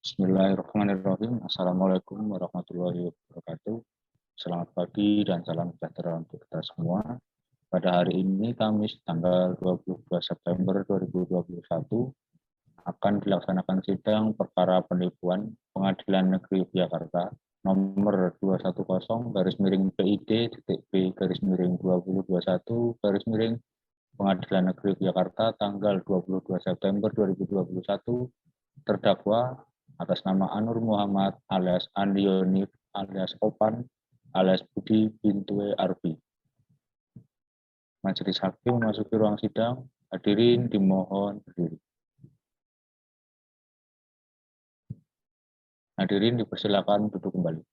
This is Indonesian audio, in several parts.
Bismillahirrahmanirrahim. Assalamualaikum warahmatullahi wabarakatuh. Selamat pagi dan salam sejahtera untuk kita semua. Pada hari ini, Kamis tanggal 22 September 2021, akan dilaksanakan sidang perkara penipuan Pengadilan Negeri Yogyakarta nomor 210-PID-B-2021 Pengadilan Negeri Yogyakarta tanggal 22 September 2021, terdakwa atas nama Anur Muhammad alias Andi Yonif alias Opan alias Budi Bintue Arbi. Majelis Hakim memasuki ruang sidang. Hadirin dimohon berdiri. Hadirin dipersilakan duduk kembali.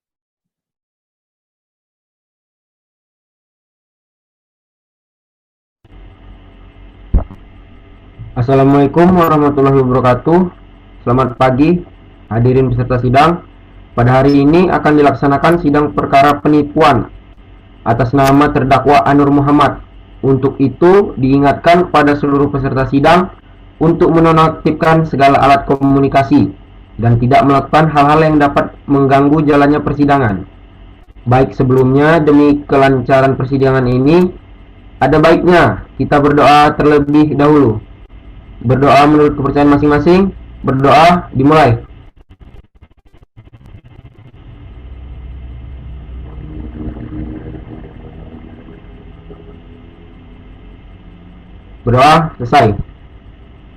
Assalamualaikum warahmatullahi wabarakatuh. Selamat pagi, hadirin peserta sidang. Pada hari ini akan dilaksanakan sidang perkara penipuan atas nama terdakwa Anur Muhammad. Untuk itu, diingatkan kepada seluruh peserta sidang untuk menonaktifkan segala alat komunikasi dan tidak melakukan hal-hal yang dapat mengganggu jalannya persidangan. Baik sebelumnya, demi kelancaran persidangan ini, ada baiknya kita berdoa terlebih dahulu. Berdoa menurut kepercayaan masing-masing. Berdoa dimulai. Berdoa selesai.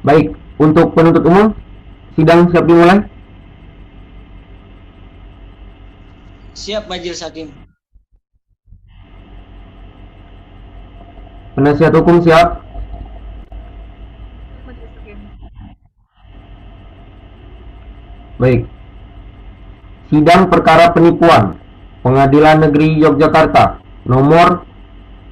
Baik, untuk penuntut umum, sidang siap dimulai? Siap, Majelis Hakim. Penasihat hukum siap? Baik. Sidang perkara penipuan Pengadilan Negeri Yogyakarta nomor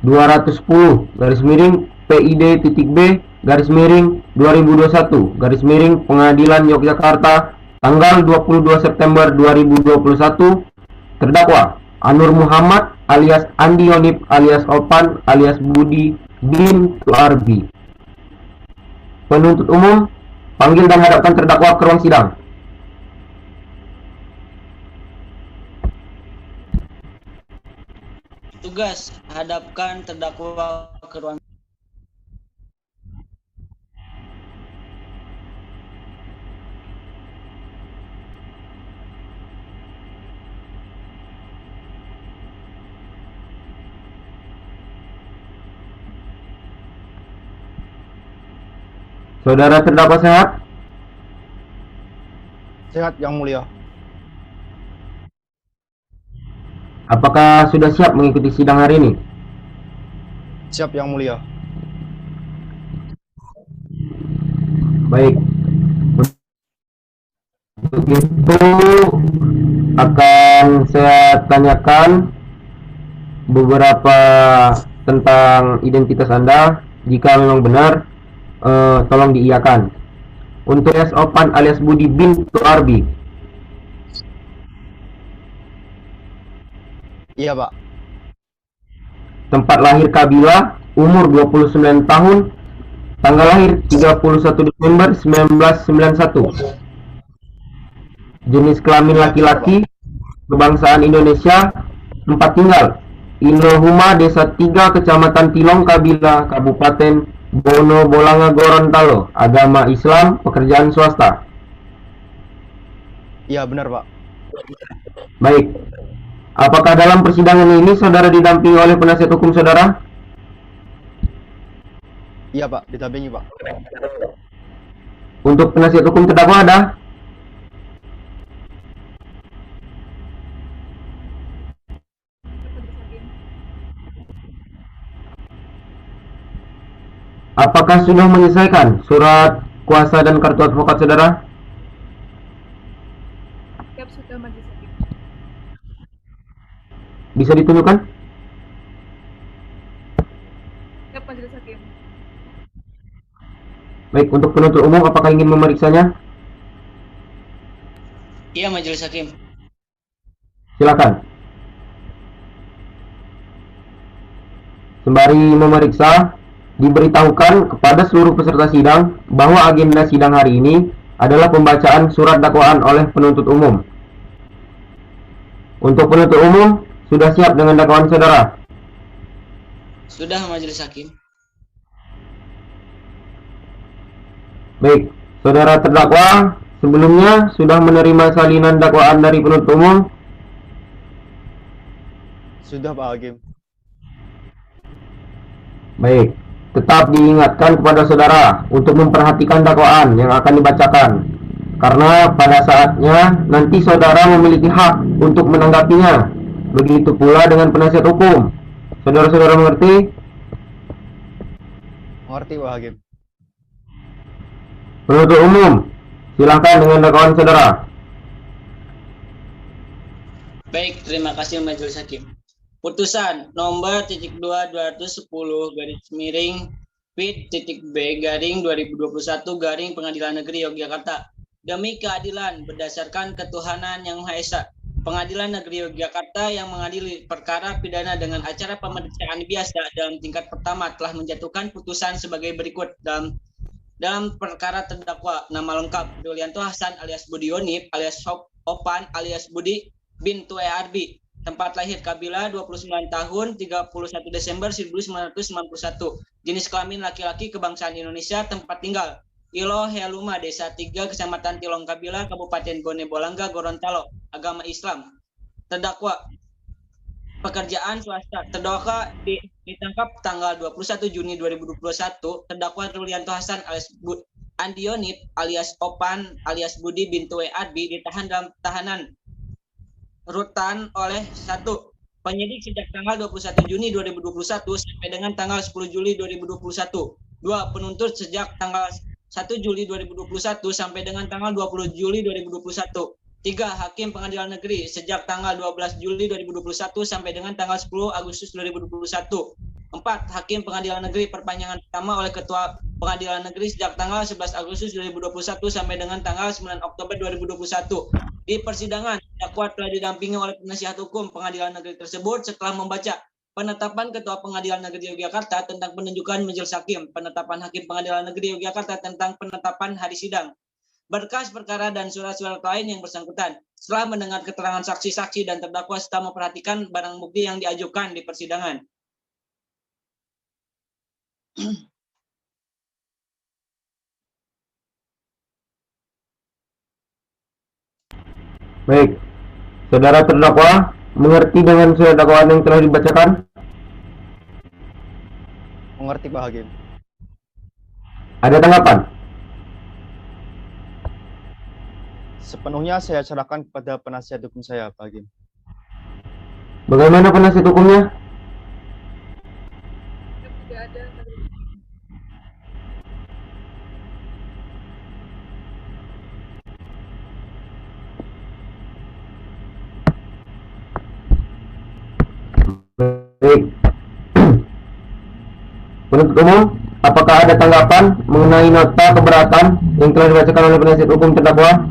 210-PID-B-2021 Pengadilan Yogyakarta tanggal 22 September 2021. Terdakwa Anur Muhammad alias Andi Yonif alias Opan alias Budi Bintue Arbi. Penuntut umum, panggil dan hadapkan terdakwa ke ruang sidang. Tugas, hadapkan terdakwa ke ruang. Saudara terdakwa sehat? Sehat, Yang Mulia. Apakah sudah siap mengikuti sidang hari ini? Siap, Yang Mulia. Baik. Untuk itu akan saya tanyakan beberapa tentang identitas Anda. Jika memang benar, tolong diiyakan. Untuk alias Opan alias Budi Bintue Arbi. Iya, Pak. Tempat lahir Kabila, umur 29 tahun, tanggal lahir 31 Desember 1991. Jenis kelamin laki-laki, kebangsaan Indonesia, tempat tinggal Inohuma, Desa 3, Kecamatan Tilong, Kabila, Kabupaten Bono Bolanga, Gorontalo. Agama Islam, pekerjaan swasta. Iya, benar, Pak. Baik. Apakah dalam persidangan ini saudara didampingi oleh penasihat hukum saudara? Iya, Pak. Didampingi, Pak. Untuk penasihat hukum terdakwa ada? Apakah sudah menyelesaikan surat kuasa dan kartu advokat saudara? Siap, sudah, Majelis Hakim. Bisa ditunjukkan? Siap, Majelis Hakim. Baik, untuk penuntut umum apakah ingin memeriksanya? Iya, Majelis Hakim. Silakan. Sembari memeriksa, diberitahukan kepada seluruh peserta sidang bahwa agenda sidang hari ini adalah pembacaan surat dakwaan oleh penuntut umum. Untuk penuntut umum, sudah siap dengan dakwaan saudara? Sudah Majelis Hakim. Baik, saudara terdakwa sebelumnya sudah menerima salinan dakwaan dari penuntut umum? Sudah Pak Hakim. Baik, tetap diingatkan kepada saudara untuk memperhatikan dakwaan yang akan dibacakan, karena pada saatnya nanti saudara memiliki hak untuk menanggapinya. Begitu pula dengan penasihat hukum. Saudara-saudara mengerti? Mengerti Pak Hakim. Penuntut umum, silakan dengan dakwaan saudara. Baik, terima kasih Majelis Hakim. Putusan nomor 2.2/-PIT.B/2021 Pengadilan Negeri Yogyakarta. Demi keadilan berdasarkan ketuhanan yang Maha Esa, Pengadilan Negeri Yogyakarta yang mengadili perkara pidana dengan acara pemeriksaan biasa dalam tingkat pertama telah menjatuhkan putusan sebagai berikut. Dalam perkara terdakwa nama lengkap Rulianto Hasan alias Budi Yonif alias Opan alias Budi bin Tue Arbi, tempat lahir Kabila 29 tahun 31 Desember 1991, jenis kelamin laki-laki, kebangsaan Indonesia, tempat tinggal Ilo Heluma, Desa 3, Kecamatan Tilong Kabila, Kabupaten Bone Bolangga, Gorontalo, agama Islam. Terdakwa pekerjaan swasta. Terdakwa ditangkap tanggal 21 Juni 2021. Terdakwa Rulianto Hasan alias Andi Yonif alias Opan alias Budi bin Tue Arbi ditahan dalam tahanan rutan oleh 1. Penyidik sejak tanggal 21 Juni 2021 sampai dengan tanggal 10 Juli 2021. 2. Penuntut sejak tanggal 1 Juli 2021 sampai dengan tanggal 20 Juli 2021. 3. Hakim Pengadilan Negeri sejak tanggal 12 Juli 2021 sampai dengan tanggal 10 Agustus 2021. 4. Hakim Pengadilan Negeri perpanjangan pertama oleh Ketua Pengadilan Negeri sejak tanggal 11 Agustus 2021 sampai dengan tanggal 9 Oktober 2021. Di persidangan, terdakwa telah didampingi oleh penasihat hukum Pengadilan Negeri tersebut setelah membaca penetapan Ketua Pengadilan Negeri Yogyakarta tentang penunjukan majelis hakim, penetapan Hakim Pengadilan Negeri Yogyakarta tentang penetapan hari sidang, berkas perkara dan surat-surat lain yang bersangkutan. Setelah mendengar keterangan saksi-saksi dan terdakwa serta memperhatikan barang bukti yang diajukan di persidangan. Baik, saudara terdakwa mengerti dengan surat dakwaan yang telah dibacakan? Mengerti Pak Hakim. Ada tanggapan? Sepenuhnya saya serahkan kepada penasihat hukum saya Pak Hakim. Bagaimana penasihat hukumnya? Tidak ada. Baik. Penuntut umum, apakah ada tanggapan mengenai nota keberatan yang telah dibacakan oleh penasihat hukum terdakwa?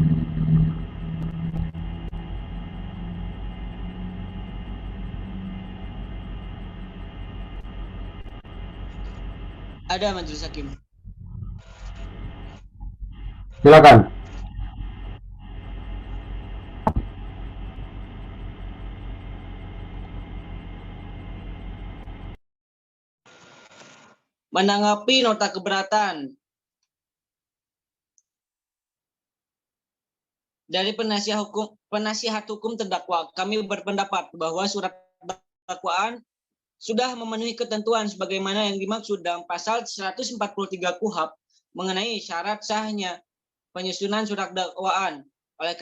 Ada Majelis Hakim. Silakan. Menanggapi nota keberatan dari penasihat hukum terdakwa, kami berpendapat bahwa surat dakwaan sudah memenuhi ketentuan sebagaimana yang dimaksud dalam pasal 143 KUHP mengenai syarat sahnya penyusunan surat dakwaan. Oleh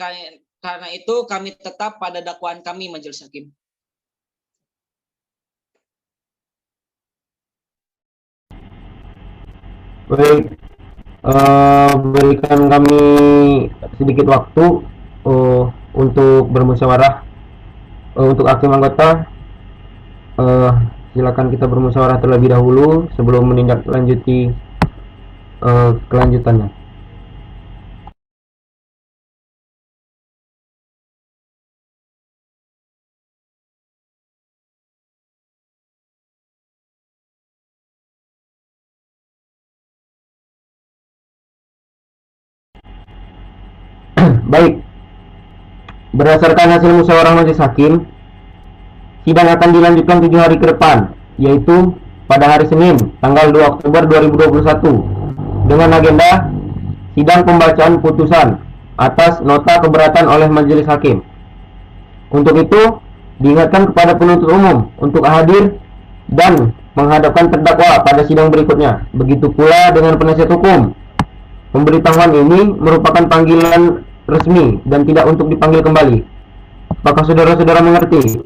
karena itu kami tetap pada dakwaan kami Majelis Hakim. Baik, berikan kami sedikit waktu untuk bermusyawarah. Untuk hakim anggota, silakan kita bermusyawarah terlebih dahulu sebelum menindaklanjuti kelanjutannya. Baik, berdasarkan hasil musyawarah majelis hakim, sidang akan dilanjutkan 7 hari ke depan, yaitu pada hari Senin, tanggal 2 Oktober 2021, dengan agenda sidang pembacaan putusan atas nota keberatan oleh majelis hakim. Untuk itu, diingatkan kepada penuntut umum untuk hadir dan menghadapkan terdakwa pada sidang berikutnya. Begitu pula dengan penasihat hukum. Pemberitahuan ini merupakan panggilan resmi dan tidak untuk dipanggil kembali. Apakah saudara-saudara mengerti?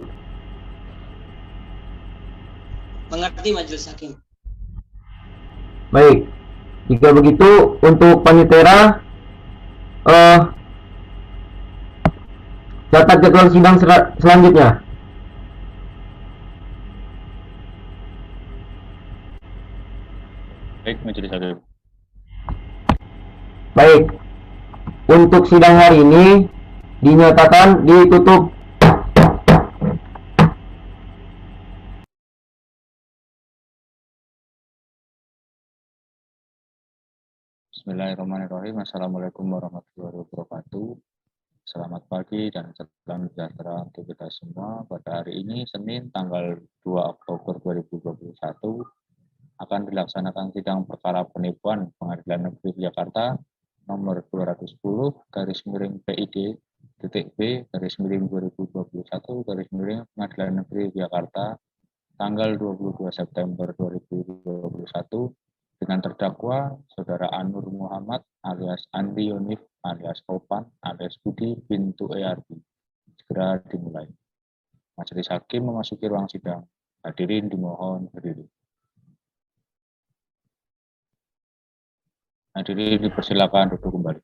Mengerti majelis hakim. Baik, jika begitu untuk panitera catat jadwal sidang selanjutnya. Baik, majelis hakim. Baik, untuk sidang hari ini dinyatakan ditutup. Bismillahirrahmanirrahim. Assalamualaikum warahmatullahi wabarakatuh. Selamat pagi dan salam sejahtera untuk kita semua. Pada hari ini, Senin, tanggal 2 Oktober 2021, akan dilaksanakan sidang perkara penipuan Pengadilan Negeri Jakarta nomor 210/PID.B/2021 Pengadilan Negeri Jakarta tanggal 22 September 2021 dengan terdakwa Saudara Anur Muhammad alias Andi Yonif alias Opan alias Budi Bintu ERB. Segera dimulai. Majelis hakim memasuki ruang sidang. Hadirin dimohon berdiri. Hadirin dipersilakan duduk kembali.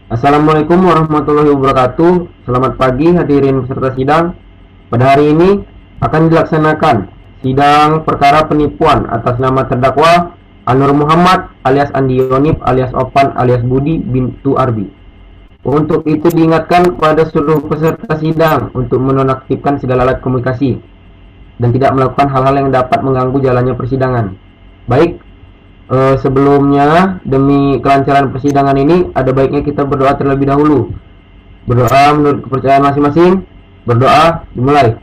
Assalamualaikum warahmatullahi wabarakatuh. Selamat pagi hadirin peserta sidang. Pada hari ini akan dilaksanakan sidang perkara penipuan atas nama terdakwa Anur Muhammad alias Andi Yonif alias Opan alias Budi Bintu Arbi. Untuk itu diingatkan kepada seluruh peserta sidang untuk menonaktifkan segala alat komunikasi dan tidak melakukan hal-hal yang dapat mengganggu jalannya persidangan. Baik, sebelumnya demi kelancaran persidangan ini ada baiknya kita berdoa terlebih dahulu. Berdoa menurut kepercayaan masing-masing. Berdoa dimulai.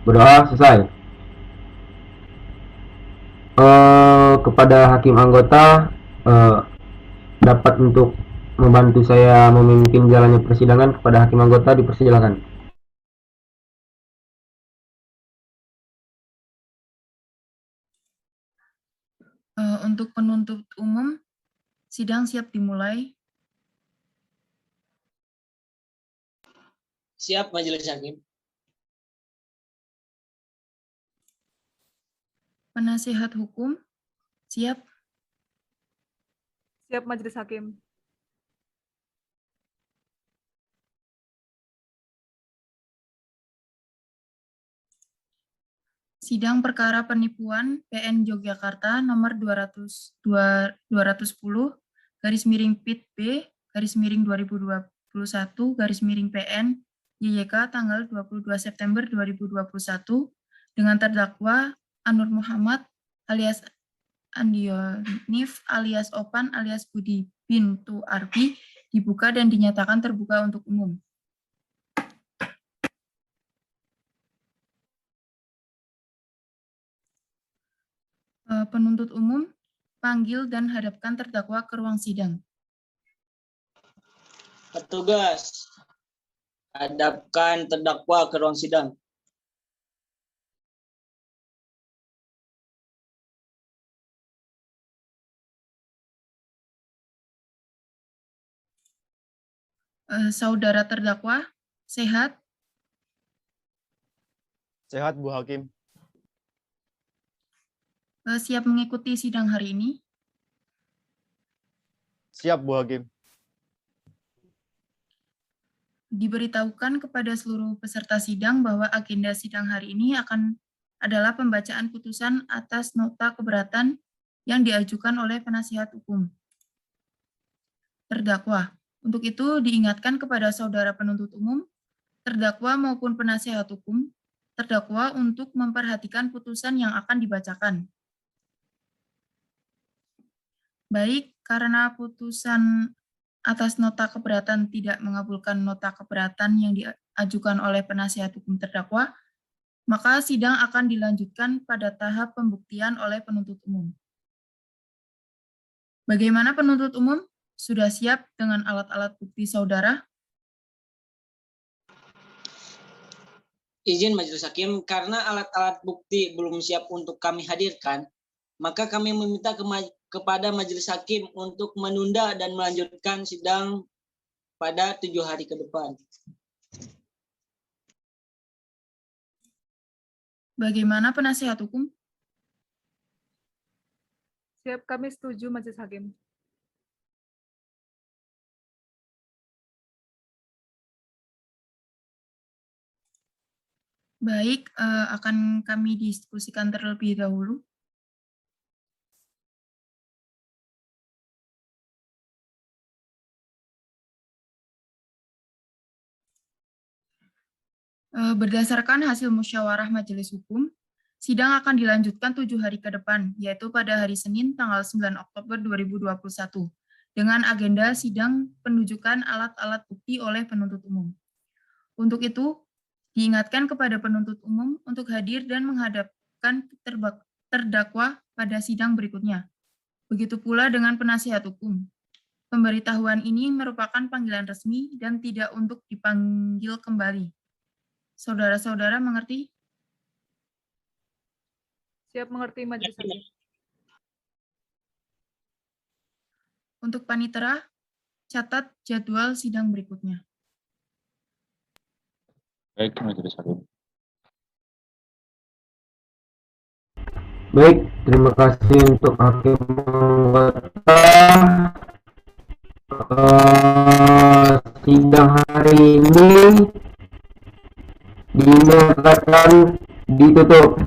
Berdoa selesai. Kepada hakim anggota dapat untuk membantu saya memimpin jalannya persidangan. Kepada hakim anggota dipersilakan. Untuk penuntut umum, sidang siap dimulai. Siap majelis hakim. Penasihat hukum, siap. Siap majelis hakim. Sidang perkara penipuan PN Yogyakarta nomor 220/PIT-B/2021/PN YYK tanggal 22 September 2021 dengan terdakwa Anur Muhammad alias Andi Yonif alias Opan alias Budi Bintu Arbi dibuka dan dinyatakan terbuka untuk umum. Penuntut umum, panggil dan hadapkan terdakwa ke ruang sidang. Petugas, hadapkan terdakwa ke ruang sidang. Saudara terdakwa, sehat? Sehat, Bu Hakim. Siap mengikuti sidang hari ini? Siap, Bu Hakim. Diberitahukan kepada seluruh peserta sidang bahwa agenda sidang hari ini adalah pembacaan putusan atas nota keberatan yang diajukan oleh penasihat hukum terdakwa. Untuk itu diingatkan kepada saudara penuntut umum, terdakwa maupun penasihat hukum terdakwa untuk memperhatikan putusan yang akan dibacakan. Baik, karena putusan atas nota keberatan tidak mengabulkan nota keberatan yang diajukan oleh penasihat hukum terdakwa, maka sidang akan dilanjutkan pada tahap pembuktian oleh penuntut umum. Bagaimana penuntut umum? Sudah siap dengan alat-alat bukti saudara? Izin Majelis Hakim, karena alat-alat bukti belum siap untuk kami hadirkan, maka kami meminta kepada Majelis Hakim untuk menunda dan melanjutkan sidang pada 7 hari ke depan. Bagaimana penasihat hukum? Siap, kami setuju Majelis Hakim. Baik, akan kami diskusikan terlebih dahulu. Berdasarkan hasil musyawarah majelis hukum, sidang akan dilanjutkan 7 hari ke depan, yaitu pada hari Senin tanggal 9 Oktober 2021, dengan agenda sidang penunjukan alat-alat bukti oleh penuntut umum. Untuk itu, diingatkan kepada penuntut umum untuk hadir dan menghadapkan terdakwa pada sidang berikutnya. Begitu pula dengan penasihat hukum. Pemberitahuan ini merupakan panggilan resmi dan tidak untuk dipanggil kembali. Saudara-saudara mengerti? Siap mengerti Majelis Hakim. Untuk panitera, catat jadwal sidang berikutnya. Baik, Majelis Hakim. Baik, terima kasih untuk hakim anggota. Sidang hari ini dinyatakan ditutup.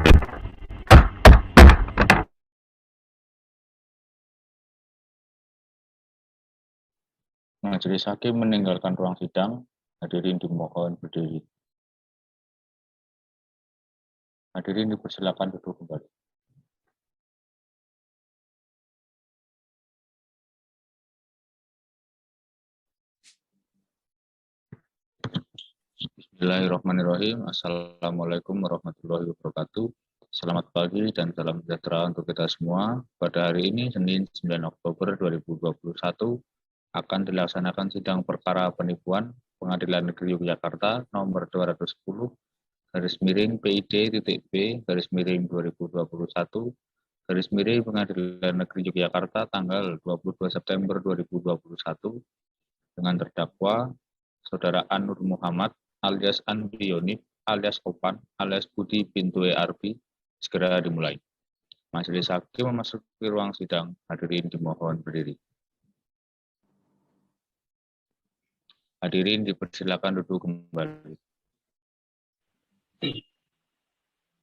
Majelis Hakim meninggalkan ruang sidang. Hadirin dimohon berdiri. Hadirin dipersilakan duduk kembali. Bismillahirrahmanirrahim. Assalamualaikum warahmatullahi wabarakatuh. Selamat pagi dan salam sejahtera untuk kita semua. Pada hari ini, Senin 9 Oktober 2021, akan dilaksanakan sidang perkara penipuan Pengadilan Negeri Yogyakarta nomor 210 PID.B 2021 Pengadilan Negeri Yogyakarta tanggal 22 September 2021 dengan terdakwa Saudara Anur Muhammad alias Andi Yonif alias Opan alias Budi Bintu Arbi segera dimulai. Majelis Hakim memasuki ruang sidang. Hadirin dimohon berdiri. Hadirin dipersilakan duduk kembali.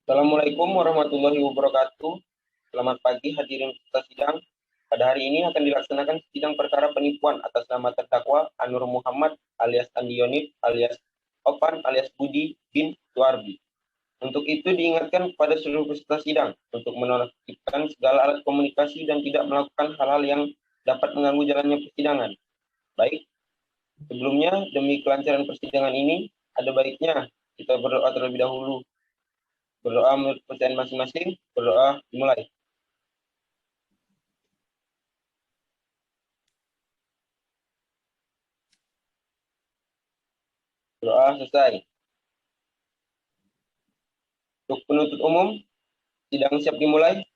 Assalamualaikum warahmatullahi wabarakatuh. Selamat pagi hadirin peserta sidang. Pada hari ini akan dilaksanakan sidang perkara penipuan atas nama terdakwa Anur Muhammad alias Andi Yonif alias Opan alias Budi bin Tuarbi. Untuk itu diingatkan kepada seluruh peserta sidang untuk menonaktifkan segala alat komunikasi dan tidak melakukan hal-hal yang dapat mengganggu jalannya persidangan. Baik, sebelumnya demi kelancaran persidangan ini ada baiknya kita berdoa terlebih dahulu. Berdoa menurut kepercayaan masing-masing. Berdoa dimulai. Doa selesai. Untuk penuntut umum, sidang siap dimulai.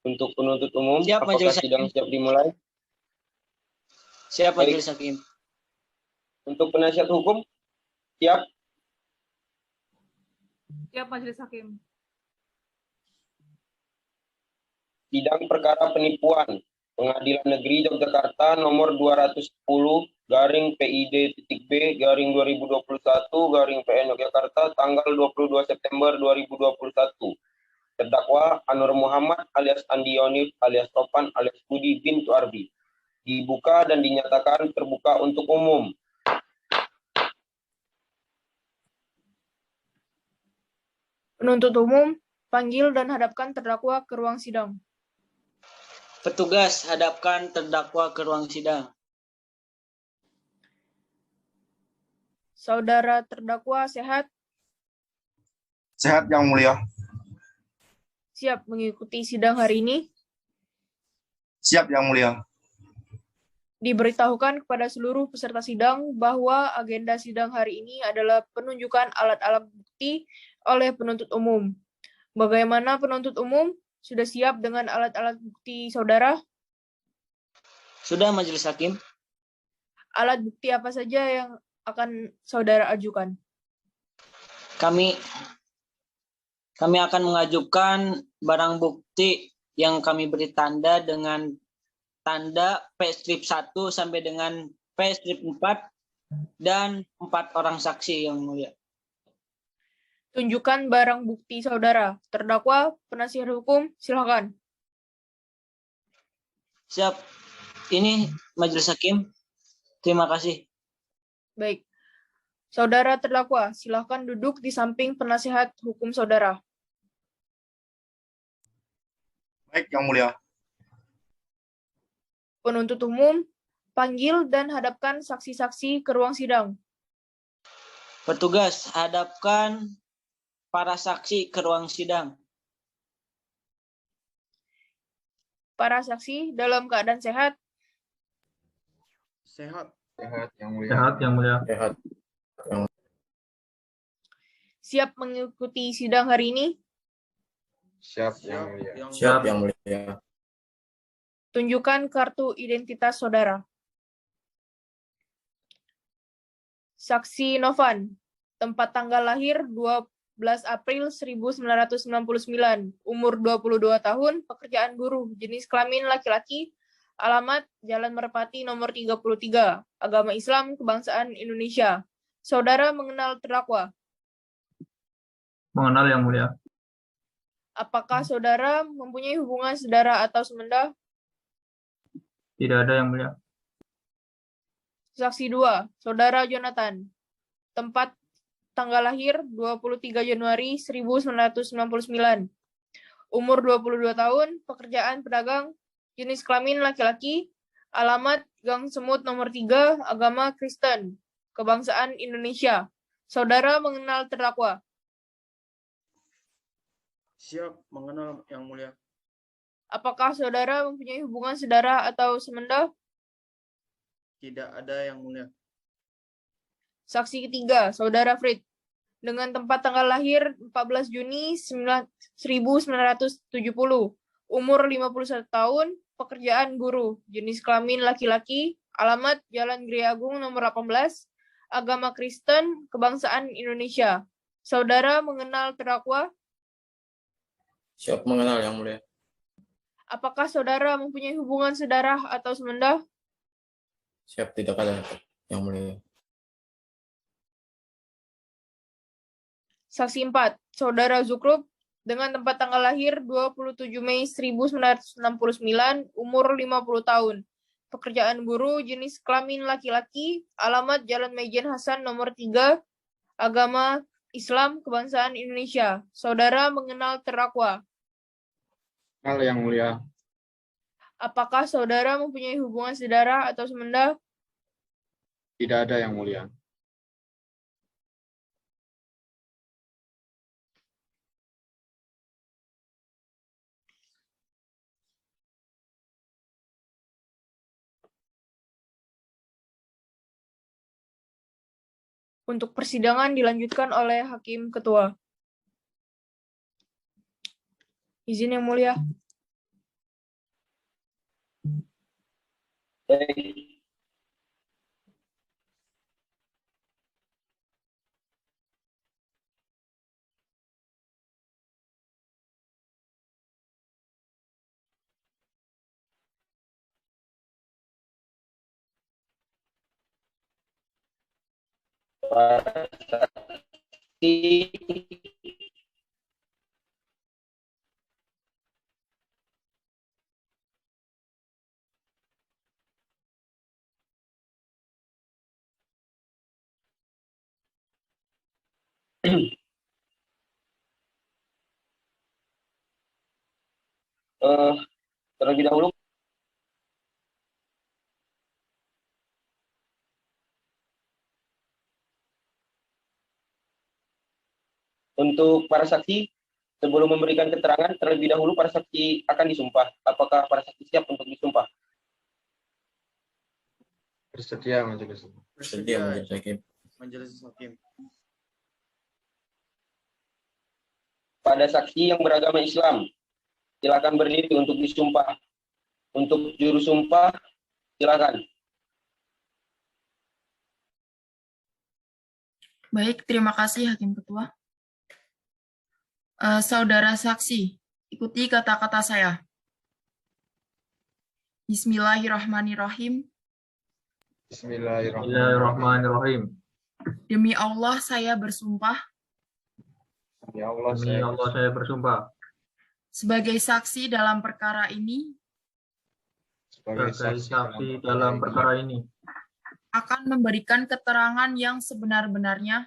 Untuk penuntut umum, Siap, apakah Majelis sidang Hakim. siap dimulai? Siap Baik. Majelis Hakim. Untuk penasihat hukum, siap. Siap Majelis Hakim. Sidang perkara penipuan Pengadilan Negeri Yogyakarta nomor 210 PID.B 2021 PN Yogyakarta tanggal 22 September 2021 Terdakwa Anur Muhammad alias Andi Yonif alias Topan alias Budi bintu Arbi. Dibuka dan dinyatakan terbuka untuk umum. Penuntut umum, panggil dan hadapkan terdakwa ke ruang sidang. Petugas, hadapkan terdakwa ke ruang sidang. Saudara terdakwa sehat, Sehat Yang Mulia. siap mengikuti sidang hari ini. Siap Yang Mulia. Diberitahukan kepada seluruh peserta sidang bahwa agenda sidang hari ini adalah penunjukan alat-alat bukti oleh penuntut umum. Bagaimana penuntut umum? Sudah siap dengan alat-alat bukti saudara? Sudah, Majelis Hakim. Alat bukti apa saja yang akan saudara ajukan? Kami akan mengajukan barang bukti yang kami beri tanda dengan tanda P-strip 1 sampai dengan P-strip 4 dan 4 orang saksi, Yang Mulia. Tunjukkan barang bukti saudara. Terdakwa, penasihat hukum, silakan. Siap. Ini Majelis Hakim. Terima kasih. Baik. Saudara terdakwa, silakan duduk di samping penasihat hukum saudara. Baik Yang Mulia. Penuntut umum, panggil dan hadapkan saksi-saksi ke ruang sidang. Petugas, hadapkan para saksi ke ruang sidang. Para saksi dalam keadaan sehat, Sehat. Sehat Yang Mulia. Sehat, Yang Mulia. Sehat. siap mengikuti sidang hari ini. Siap Yang Mulia. Siap. Yang Mulia. Tunjukkan kartu identitas saudara. Saksi Novan, tempat tanggal lahir 12 April 1999, umur 22 tahun, pekerjaan buruh, jenis kelamin laki-laki, alamat Jalan Merpati nomor 33, agama Islam, kebangsaan Indonesia. Saudara mengenal terdakwa. Mengenal, Yang Mulia. Apakah saudara mempunyai hubungan saudara atau semenda? Tidak ada, Yang Mulia. Saksi 2, Saudara Jonathan. Tempat tanggal lahir 23 Januari 1999. Umur 22 tahun, pekerjaan pedagang, jenis kelamin laki-laki, alamat Gang Semut nomor 3, agama Kristen, kebangsaan Indonesia. Saudara mengenal terdakwa. Siap mengenal Yang Mulia. Apakah saudara mempunyai hubungan saudara atau semenda? Tidak ada Yang Mulia. Saksi ketiga, Saudara Frit. Dengan tempat tanggal lahir 14 Juni 1970. Umur 51 tahun, pekerjaan guru, jenis kelamin laki-laki, alamat Jalan Gria Agung nomor 18, agama Kristen, kebangsaan Indonesia. Saudara mengenal terdakwa? Siap mengenal Yang Mulia. Apakah saudara mempunyai hubungan saudara atau semenda? Siap tidak ada Yang Mulia. Saksi 4, Saudara Zukrub, dengan tempat tanggal lahir 27 Mei 1969, umur 50 tahun. Pekerjaan guru, jenis kelamin laki-laki, alamat Jalan Maijen Hasan nomor 3, agama Islam, kebangsaan Indonesia. Saudara mengenal terdakwa. Kenal Yang Mulia. Apakah saudara mempunyai hubungan saudara atau semenda? Tidak ada Yang Mulia. Untuk persidangan dilanjutkan oleh Hakim Ketua. Izin Yang Mulia. Terlebih dahulu untuk para saksi, sebelum memberikan keterangan, terlebih dahulu para saksi akan disumpah. Apakah para saksi siap untuk disumpah? Bersedia majelis. Bersedia majelis hakim. Majelis hakim. Pada saksi yang beragama Islam, silakan berdiri untuk disumpah. Untuk juru sumpah, silakan. Baik, terima kasih Hakim Ketua. Saudara saksi, ikuti kata-kata saya. Bismillahirrahmanirrahim. Bismillahirrahmanirrahim. Demi Allah saya bersumpah Ya Allah, Demi Allah saya bersumpah sebagai saksi dalam perkara ini sebagai saksi dalam perkara ini akan memberikan keterangan yang sebenar-benarnya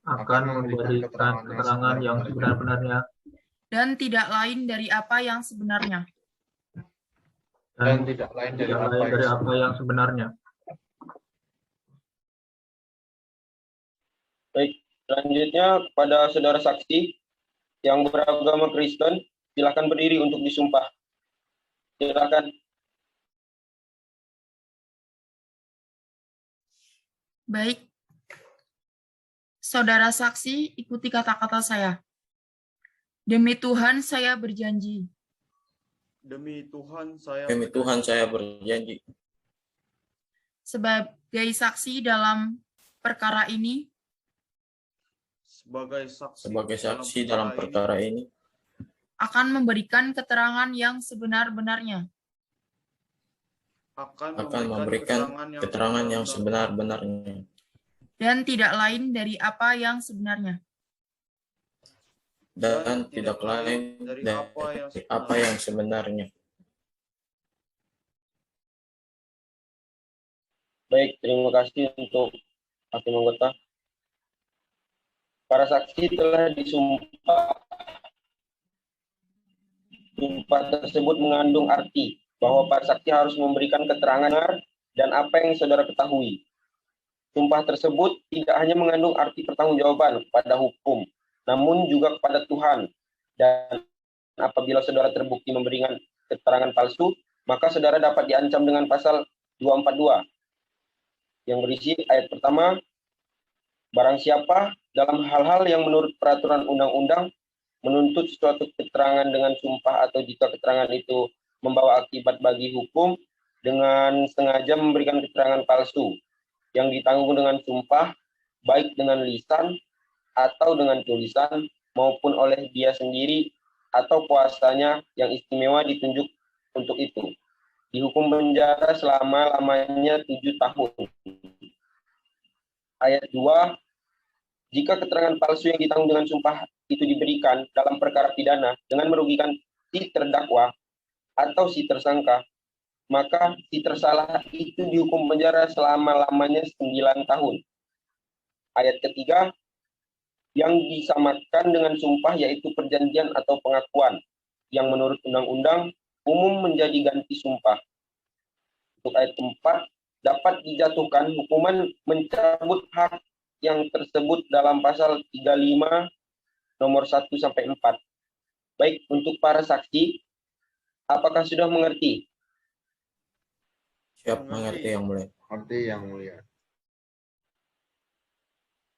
akan memberikan keterangan yang sebenar-benarnya dan tidak lain dari apa yang sebenarnya. dan tidak lain dari apa yang sebenarnya. Baik, selanjutnya pada saudara saksi yang beragama Kristen, silakan berdiri untuk disumpah. Silakan. Baik, saudara saksi, ikuti kata-kata saya. Demi Tuhan saya berjanji. Demi Tuhan saya berjanji Sebagai saksi dalam perkara ini sebagai saksi dalam perkara ini akan memberikan keterangan yang sebenar-benarnya akan memberikan keterangan yang sebenar-benarnya dan tidak lain dari apa yang sebenarnya. dan tidak lain dari apa yang sebenarnya. Baik, terima kasih untuk hakim anggota. Para saksi telah disumpah. Sumpah tersebut mengandung arti bahwa para saksi harus memberikan keterangan dan apa yang saudara ketahui. Sumpah tersebut tidak hanya mengandung arti pertanggungjawaban pada hukum, namun juga kepada Tuhan. Dan apabila saudara terbukti memberikan keterangan palsu, maka saudara dapat diancam dengan pasal 242 yang berisi ayat pertama, barang siapa dalam hal-hal yang menurut peraturan undang-undang menuntut suatu keterangan dengan sumpah atau jika keterangan itu membawa akibat bagi hukum dengan sengaja memberikan keterangan palsu yang ditanggung dengan sumpah, baik dengan lisan atau dengan tulisan maupun oleh dia sendiri atau kuasanya yang istimewa ditunjuk untuk itu, dihukum penjara selama-lamanya 7 tahun. Ayat 2, jika keterangan palsu yang ditanggung dengan sumpah itu diberikan dalam perkara pidana dengan merugikan si terdakwa atau si tersangka, maka si tersalah itu dihukum penjara selama-lamanya 9 tahun. Ayat ketiga, yang disamakan dengan sumpah yaitu perjanjian atau pengakuan yang menurut undang-undang umum menjadi ganti sumpah. Untuk ayat keempat, dapat dijatuhkan hukuman mencabut hak yang tersebut dalam pasal 35 nomor 1 sampai 4. Baik, untuk para saksi, apakah sudah mengerti? Siap mengerti yang mulia. Mengerti yang mulia.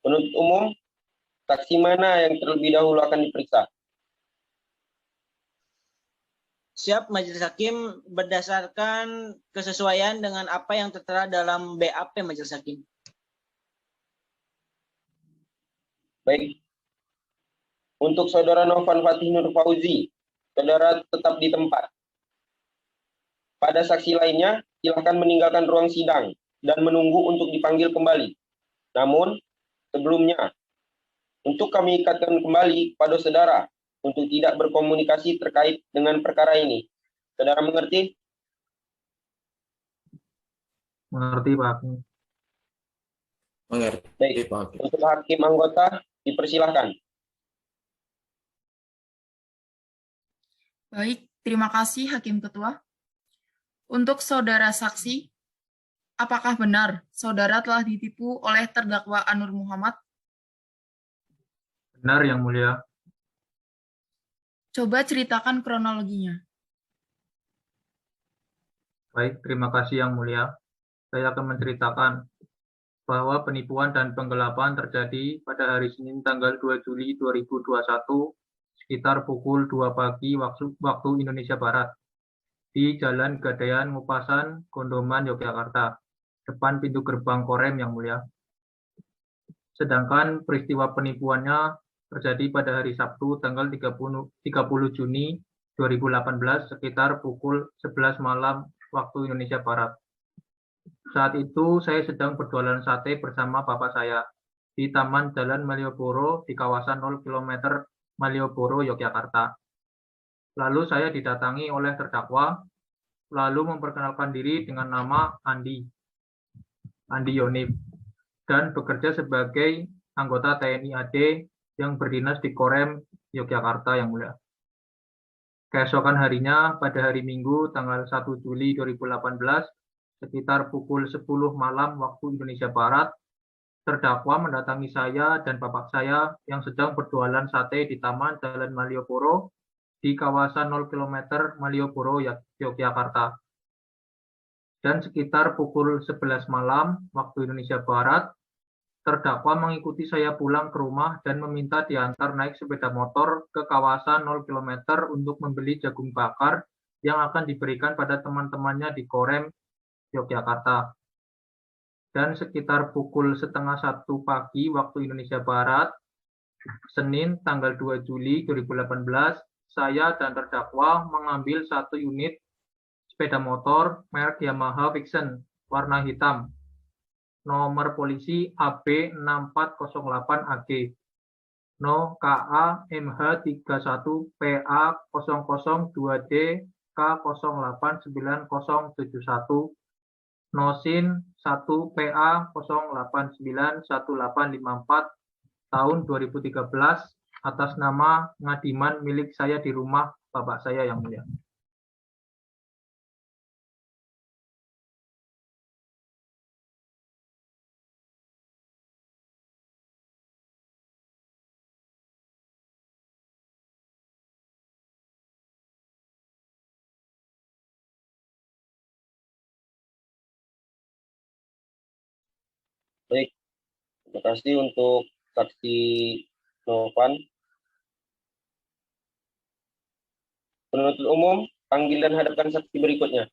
Penuntut umum, saksi mana yang terlebih dahulu akan diperiksa? Siap Majelis Hakim berdasarkan kesesuaian dengan apa yang tertera dalam BAP Majelis Hakim. Baik. Untuk saudara Novan Fatih Nur Fauzi, saudara tetap di tempat. Pada saksi lainnya, silakan meninggalkan ruang sidang dan menunggu untuk dipanggil kembali. Namun, sebelumnya, untuk kami ikatkan kembali pada saudara untuk tidak berkomunikasi terkait dengan perkara ini. Saudara mengerti? Mengerti, Pak. Mengerti, Baik, Pak Hakim. untuk hakim anggota dipersilahkan. Baik, terima kasih Hakim Ketua. Untuk saudara saksi, apakah benar saudara telah ditipu oleh terdakwa Anur Muhammad? Benar, Yang Mulia. Coba ceritakan kronologinya. Baik, terima kasih Yang Mulia. Saya akan menceritakan bahwa penipuan dan penggelapan terjadi pada hari Senin tanggal 2 Juli 2021 sekitar pukul 2 pagi waktu Indonesia Barat di Jalan Gadaian Ngupasan, Gondoman, Yogyakarta, depan pintu gerbang Korem Yang Mulia. Sedangkan peristiwa penipuannya terjadi pada hari Sabtu tanggal 30 Juni 2018 sekitar pukul 11 malam waktu Indonesia Barat. Saat itu saya sedang berjualan sate bersama bapak saya di Taman Jalan Malioboro di kawasan 0 km Malioboro, Yogyakarta. Lalu saya didatangi oleh terdakwa, lalu memperkenalkan diri dengan nama Andi Yonif, dan bekerja sebagai anggota TNI AD yang berdinas di Korem, Yogyakarta, Yang Mulia. Keesokan harinya, pada hari Minggu tanggal 1 Juli 2018, sekitar pukul 10 malam waktu Indonesia Barat, terdakwa mendatangi saya dan bapak saya yang sedang berjualan sate di Taman Jalan Malioboro di kawasan 0 km Malioboro, Yogyakarta. Dan sekitar pukul 11 malam waktu Indonesia Barat, terdakwa mengikuti saya pulang ke rumah dan meminta diantar naik sepeda motor ke kawasan 0 km untuk membeli jagung bakar yang akan diberikan pada teman-temannya di Korem, Yogyakarta. Dan sekitar pukul setengah 1 pagi waktu Indonesia Barat, Senin tanggal 2 Juli 2018, saya dan terdakwa mengambil 1 unit sepeda motor merek Yamaha Vixen warna hitam, nomor polisi AB6408AG, no KA MH31PA002D K089071, Nosin 1PA089185 tahun 2013 atas nama ngadiman milik saya di rumah bapak saya Yang Mulia. Baik, terima kasih untuk saksi Novan. Penuntut umum, panggil dan hadapkan saksi berikutnya.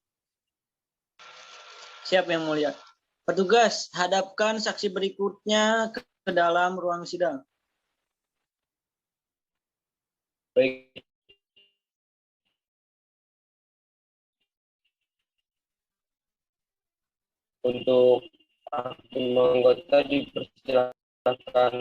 Siap Yang Mulia. Petugas, hadapkan saksi berikutnya ke dalam ruang sidang. Baik. Untuk hakim anggota dipersilakan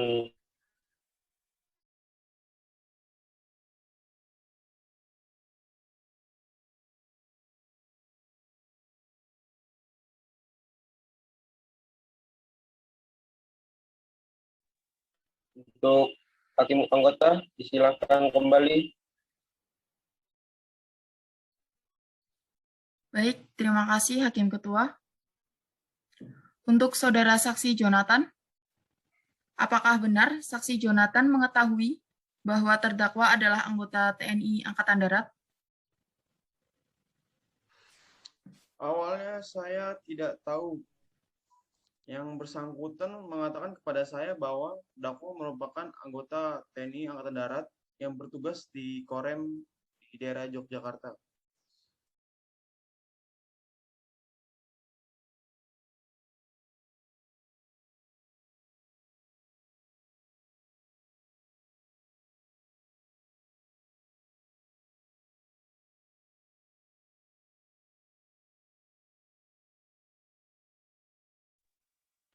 untuk hakim anggota disilakan kembali. Baik, terima kasih Hakim Ketua. Untuk saudara saksi Jonathan, apakah benar saksi Jonathan mengetahui bahwa terdakwa adalah anggota TNI Angkatan Darat? Awalnya saya tidak tahu. Yang bersangkutan mengatakan kepada saya bahwa terdakwa merupakan anggota TNI Angkatan Darat yang bertugas di Korem di daerah Yogyakarta.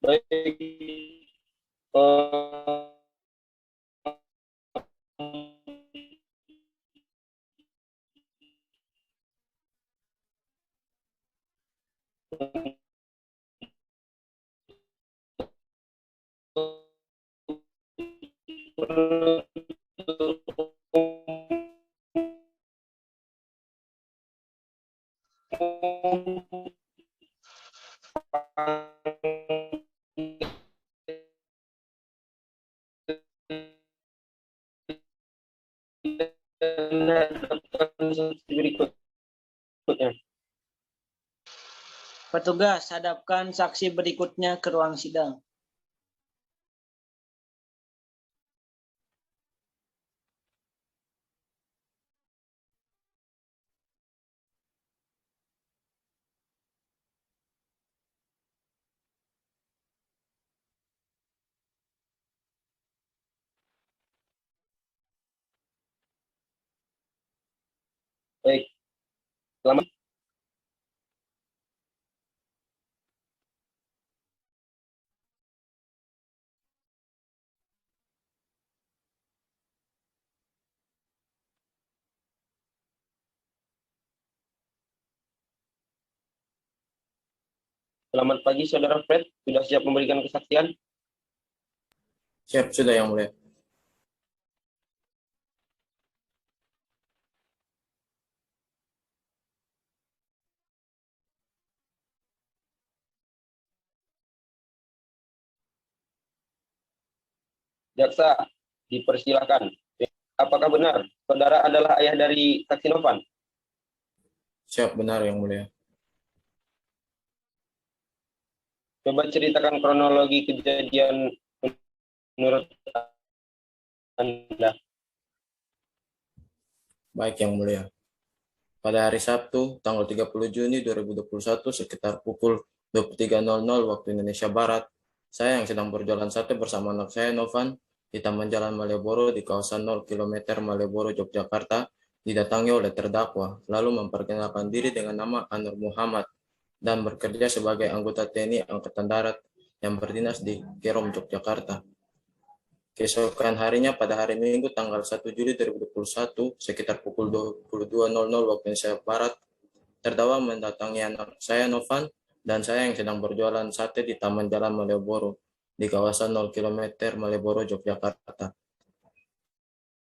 Baik, berikutnya. Petugas, hadapkan saksi berikutnya ke ruang sidang. Baik, selamat. Selamat pagi, Saudara Fred. Sudah siap memberikan kesaksian? Siap, sudah Yang Mulia. Jaksa, dipersilakan. Apakah benar saudara adalah ayah dari saksi Novan? Siap, benar Yang Mulia. Coba ceritakan kronologi kejadian menurut Anda. Baik Yang Mulia. Pada hari Sabtu, tanggal 30 Juni 2021, sekitar pukul 23.00 waktu Indonesia Barat, saya yang sedang berjalan santai bersama anak saya, Novan, di Taman Jalan Malioboro di kawasan 0 km Malioboro, Yogyakarta, didatangi oleh terdakwa, lalu memperkenalkan diri dengan nama Anur Muhammad dan bekerja sebagai anggota TNI Angkatan Darat yang berdinas di Kerom, Yogyakarta. Keesokan harinya pada hari Minggu tanggal 1 Juli 2021 sekitar pukul 22.00 waktu Indonesia Barat, terdakwa mendatangi anak saya Novan dan saya yang sedang berjualan sate di Taman Jalan Malioboro di kawasan 0 km Malioboro, Yogyakarta.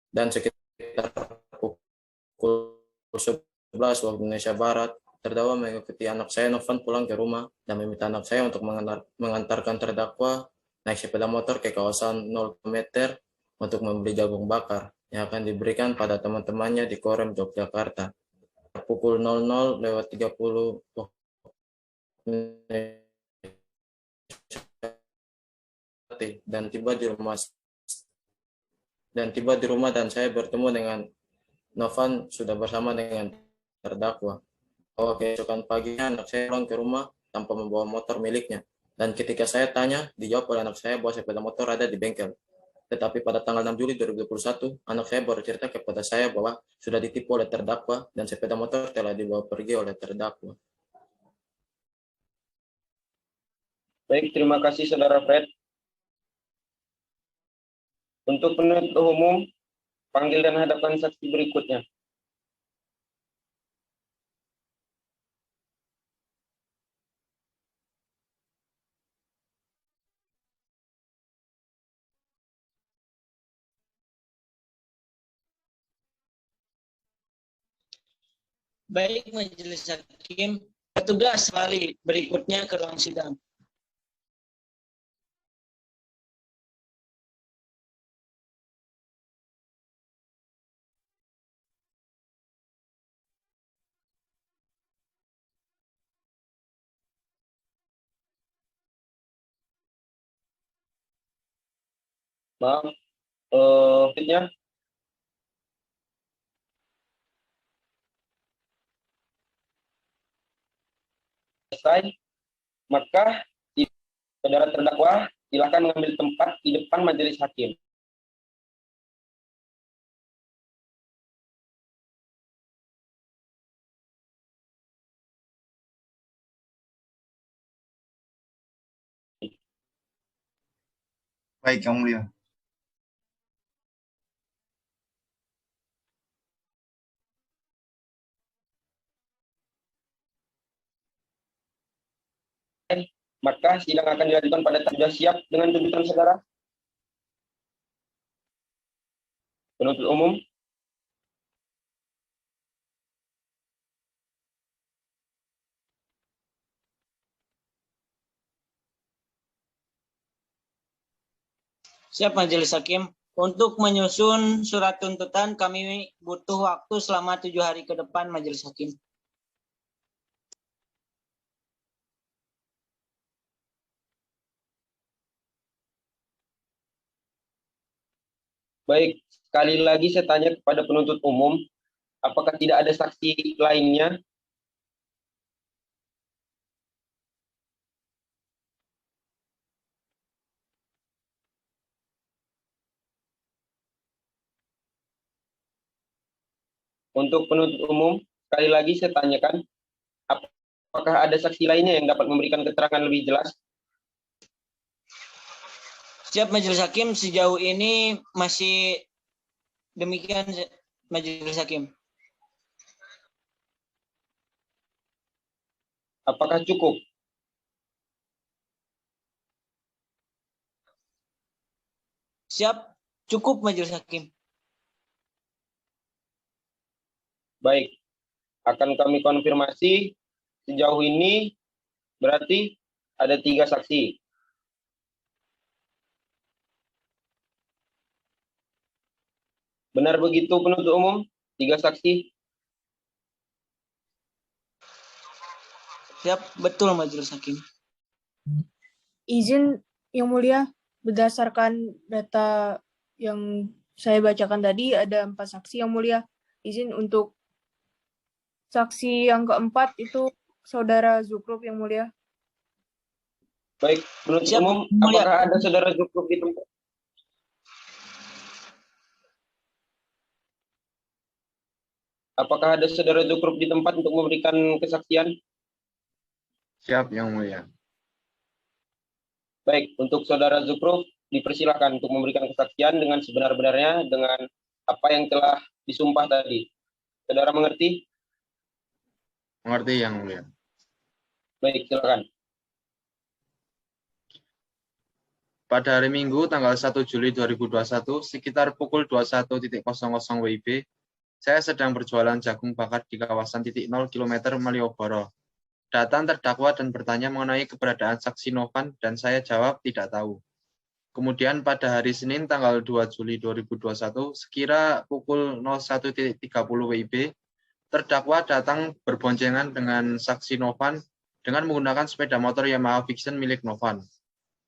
Dan sekitar pukul 11 waktu Indonesia Barat, terdakwa mengikuti anak saya Novan pulang ke rumah dan meminta anak saya untuk mengantarkan terdakwa naik sepeda motor ke kawasan 0 km untuk membeli jagung bakar yang akan diberikan pada teman-temannya di Korem, Yogyakarta. Pukul 00.30 dan tiba di rumah dan saya bertemu dengan Novan sudah bersama dengan terdakwa. Keesokan paginya anak saya pulang ke rumah tanpa membawa motor miliknya. Dan ketika saya tanya, dijawab oleh anak saya bahwa sepeda motor ada di bengkel. Tetapi pada tanggal 6 Juli 2021, anak saya baru cerita kepada saya bahwa sudah ditipu oleh terdakwa dan sepeda motor telah dibawa pergi oleh terdakwa. Baik, terima kasih Saudara Fred. Untuk penuntut umum, panggil dan hadapkan saksi berikutnya. Baik, Majelis Hakim. Petugas, kembali berikutnya ke ruang sidang. Maaf, selanjutnya. Selesai, maka saudara terdakwa silakan mengambil tempat di depan majelis hakim. Baik, Yang Mulia. Maka sidang akan dilanjutkan pada sudah siap dengan tuntutan saudara. Penuntut umum, Siap Majelis Hakim. Untuk menyusun surat tuntutan kami butuh waktu selama 7 hari ke depan Majelis Hakim. baik, sekali lagi saya tanya kepada penuntut umum, apakah tidak ada saksi lainnya? Untuk penuntut umum, sekali lagi saya tanyakan, apakah ada saksi lainnya yang dapat memberikan keterangan lebih jelas? Siap Majelis Hakim, sejauh ini masih demikian Majelis Hakim. Apakah cukup? Siap, cukup Majelis Hakim. Baik, akan kami konfirmasi sejauh ini berarti ada 3 saksi. Benar begitu penuntut umum? 3 saksi? Siap, betul Majelis Hakim. Izin Yang Mulia, berdasarkan data yang saya bacakan tadi ada 4 saksi Yang Mulia. Izin untuk saksi yang keempat itu Saudara Zukruf Yang Mulia. Baik, penuntut Siap, umum, Mulia. apakah ada saudara Zukruf di tempat? Apakah ada saudara Zukruf di tempat untuk memberikan kesaksian? Siap, Yang Mulia. Baik, untuk saudara Zukruf dipersilakan untuk memberikan kesaksian dengan sebenar-benarnya dengan apa yang telah disumpah tadi. Saudara mengerti? Mengerti, Yang Mulia. Baik, silakan. Pada hari Minggu, tanggal 1 Juli 2021, sekitar pukul 21.00 WIB, saya sedang berjualan jagung bakar di kawasan titik 0 km Malioboro. Datang terdakwa dan bertanya mengenai keberadaan saksi Novan, dan saya jawab tidak tahu. Kemudian pada hari Senin, tanggal 2 Juli 2021, sekira pukul 01.30 WIB, terdakwa datang berboncengan dengan saksi Novan dengan menggunakan sepeda motor Yamaha Vision milik Novan.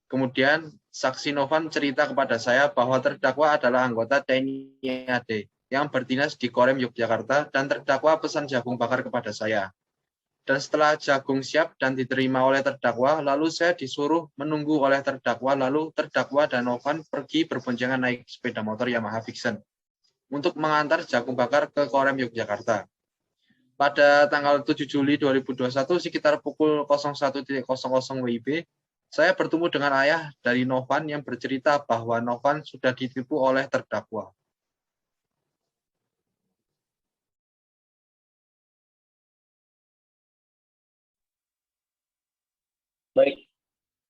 Kemudian, saksi Novan cerita kepada saya bahwa terdakwa adalah anggota TNI AD yang berdinas di Korem Yogyakarta dan terdakwa pesan jagung bakar kepada saya. Dan setelah jagung siap dan diterima oleh terdakwa, lalu saya disuruh menunggu oleh terdakwa, lalu terdakwa dan Novan pergi berboncengan naik sepeda motor Yamaha Vision untuk mengantar jagung bakar ke Korem Yogyakarta. Pada tanggal 7 Juli 2021, sekitar pukul 01.00 WIB, saya bertemu dengan ayah dari Novan yang bercerita bahwa Novan sudah ditipu oleh terdakwa. Baik,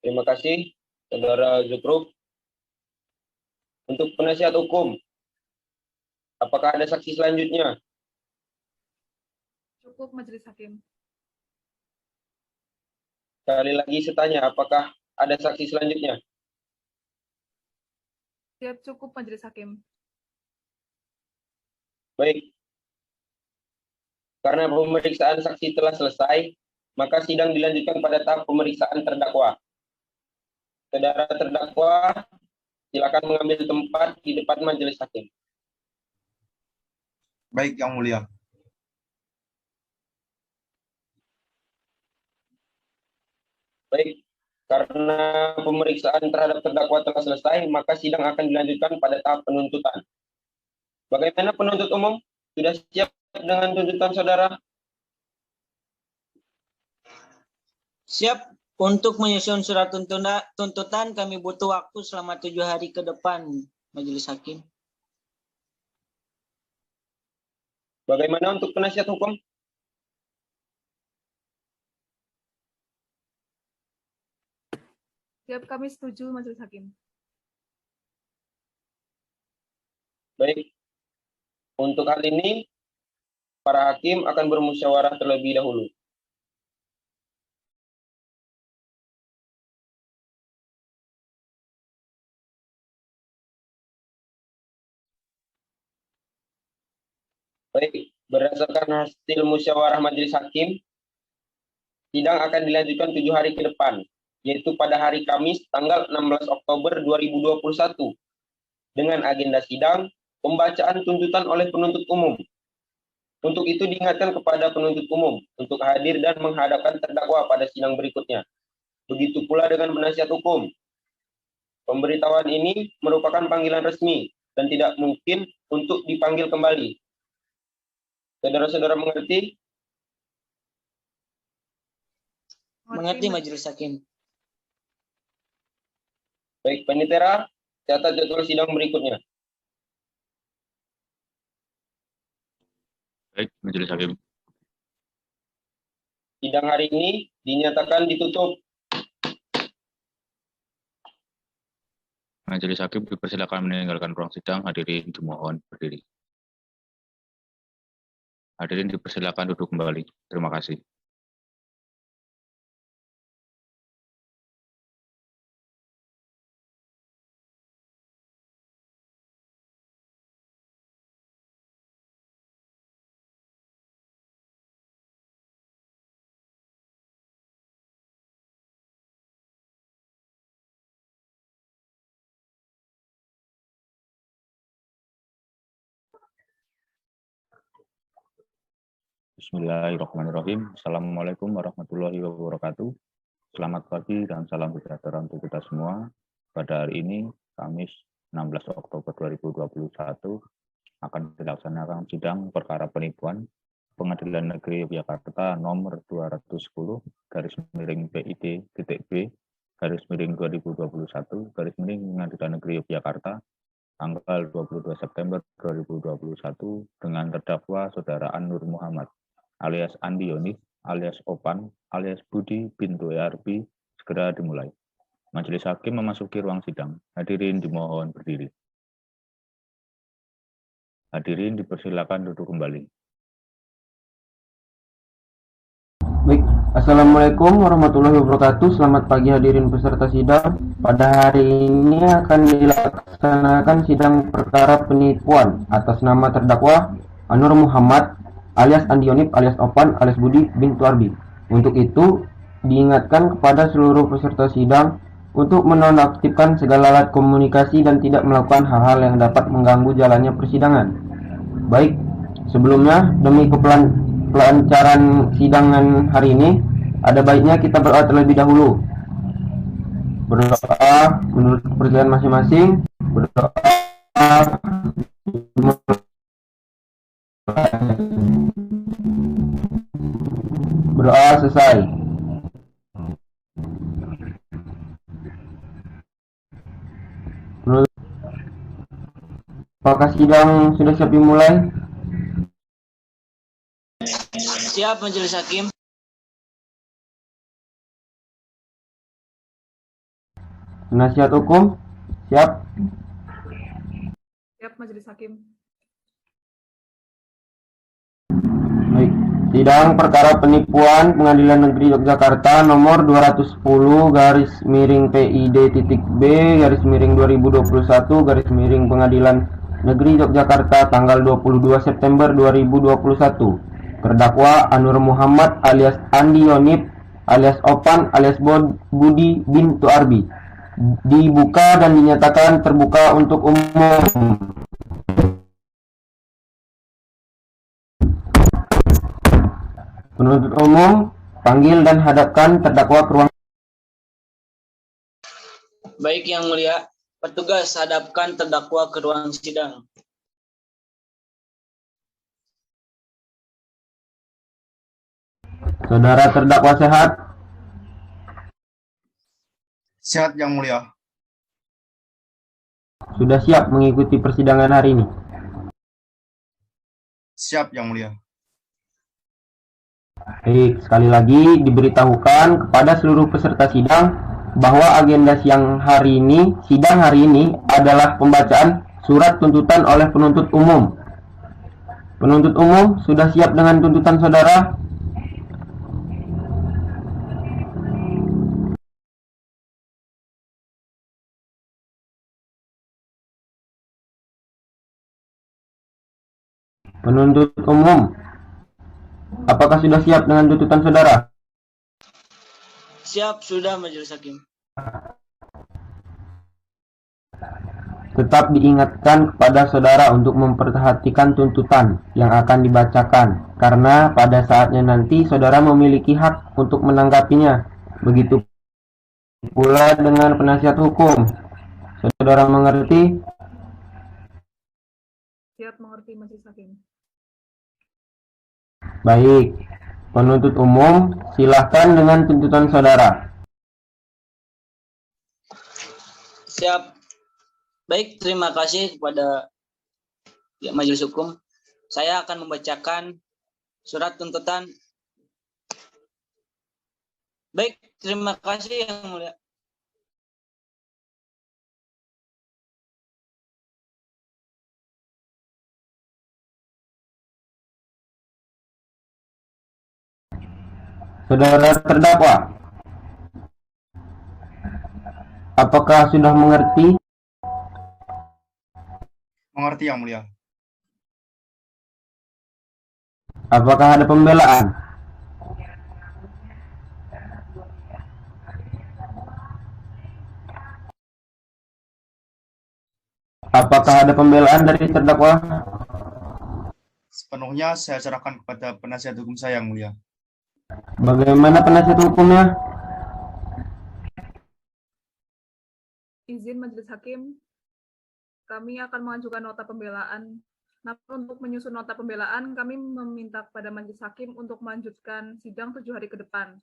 terima kasih, saudara Zukruf. Untuk penasihat hukum, apakah ada saksi selanjutnya? Cukup Majelis Hakim. Sekali lagi saya tanya, apakah ada saksi selanjutnya? Siap, cukup Majelis Hakim. Baik. Karena pemeriksaan saksi telah selesai, maka sidang dilanjutkan pada tahap pemeriksaan terdakwa. Saudara terdakwa, silakan mengambil tempat di depan majelis hakim. Baik, Yang Mulia. Baik, karena pemeriksaan terhadap terdakwa telah selesai, maka sidang akan dilanjutkan pada tahap penuntutan. Bagaimana penuntut umum? Sudah siap dengan tuntutan saudara? Siap. Untuk menyusun surat tuntutan kami butuh waktu selama 7 hari ke depan Majelis Hakim. Bagaimana untuk penasihat hukum? Siap, kami setuju Majelis Hakim. Baik, Untuk hal ini, para hakim akan bermusyawarah terlebih dahulu. Baik, berdasarkan hasil musyawarah majelis hakim, sidang akan dilanjutkan 7 hari ke depan, yaitu pada hari Kamis tanggal 16 Oktober 2021, dengan agenda sidang pembacaan tuntutan oleh penuntut umum. Untuk itu diingatkan kepada penuntut umum untuk hadir dan menghadapkan terdakwa pada sidang berikutnya. Begitu pula dengan penasihat hukum. Pemberitahuan ini merupakan panggilan resmi dan tidak mungkin untuk dipanggil kembali. Saudara-saudara mengerti? Mengerti majelis hakim. Baik, Panitera, catat jadwal sidang berikutnya. Baik, majelis hakim. Sidang hari ini dinyatakan ditutup. Majelis hakim dipersilakan meninggalkan ruang sidang. Hadirin dimohon berdiri. Hadirin dipersilakan duduk kembali. Terima kasih. Bismillahirrahmanirrahim. Assalamualaikum warahmatullahi wabarakatuh. Selamat pagi dan salam sejahtera untuk kita semua. Pada hari ini, Kamis 16 Oktober 2021, akan dilaksanakan sidang perkara penipuan Pengadilan Negeri Yogyakarta nomor 210/PID-B/2021 Pengadilan Negeri Yogyakarta tanggal 22 September 2021 dengan terdakwa Saudara An-Nur Muhammad alias Andi Yonif, alias Opan, alias Budi bin Arbi segera dimulai. Majelis hakim memasuki ruang sidang. Hadirin dimohon berdiri. Hadirin dipersilakan duduk kembali. Baik, Assalamualaikum warahmatullahi wabarakatuh. Selamat pagi hadirin peserta sidang. Pada hari ini akan dilaksanakan sidang perkara penipuan atas nama terdakwa An-Nur Muhammad alias Andi Yonif alias Opan alias Budi bin Arbi. Untuk itu diingatkan kepada seluruh peserta sidang untuk menonaktifkan segala alat komunikasi dan tidak melakukan hal-hal yang dapat mengganggu jalannya persidangan. Baik, sebelumnya demi kelancaran sidangan hari ini, ada baiknya kita berdoa terlebih dahulu. Berdoa menurut kepercayaan masing-masing. Berdoa selesai. Apakah sidang sudah siap dimulai? Siap majelis hakim. Penasihat hukum siap? Siap majelis hakim. Baik. Sidang perkara penipuan Pengadilan Negeri Yogyakarta nomor 210/PID-B/2021 Pengadilan Negeri Yogyakarta tanggal 22 September 2021. Terdakwa An-Nur Muhammad alias Andi Yonif alias Opan alias Budi bin Arbi dibuka dan dinyatakan terbuka untuk umum. Penuntut umum, panggil dan hadapkan terdakwa ke ruang. Baik yang mulia, petugas hadapkan terdakwa ke ruang sidang. Saudara terdakwa sehat? Sehat yang mulia. Sudah siap mengikuti persidangan hari ini? Siap yang mulia. Baik, sekali lagi diberitahukan kepada seluruh peserta sidang bahwa agenda sidang hari ini adalah pembacaan surat tuntutan oleh penuntut umum. Penuntut umum sudah siap dengan tuntutan saudara? Penuntut umum, apakah sudah siap dengan tuntutan saudara? Siap, sudah Majelis Hakim. Tetap diingatkan kepada saudara untuk memperhatikan tuntutan yang akan dibacakan, karena pada saatnya nanti saudara memiliki hak untuk menanggapinya. Begitu pula dengan penasihat hukum. Saudara mengerti? Siap, mengerti Majelis Hakim. Baik, penuntut umum, silahkan dengan tuntutan saudara. Siap. Baik, terima kasih kepada Majelis Hukum. Saya akan membacakan surat tuntutan. Baik, terima kasih Yang Mulia. Saudara terdakwa, apakah sudah mengerti? Mengerti Yang Mulia. Apakah ada pembelaan? Apakah ada pembelaan dari terdakwa? Sepenuhnya saya serahkan kepada penasihat hukum saya Yang Mulia. Bagaimana penasihat hukumnya? Izin Majelis Hakim, kami akan mengajukan nota pembelaan. Namun untuk menyusun nota pembelaan, kami meminta kepada Majelis Hakim untuk melanjutkan sidang 7 hari ke depan.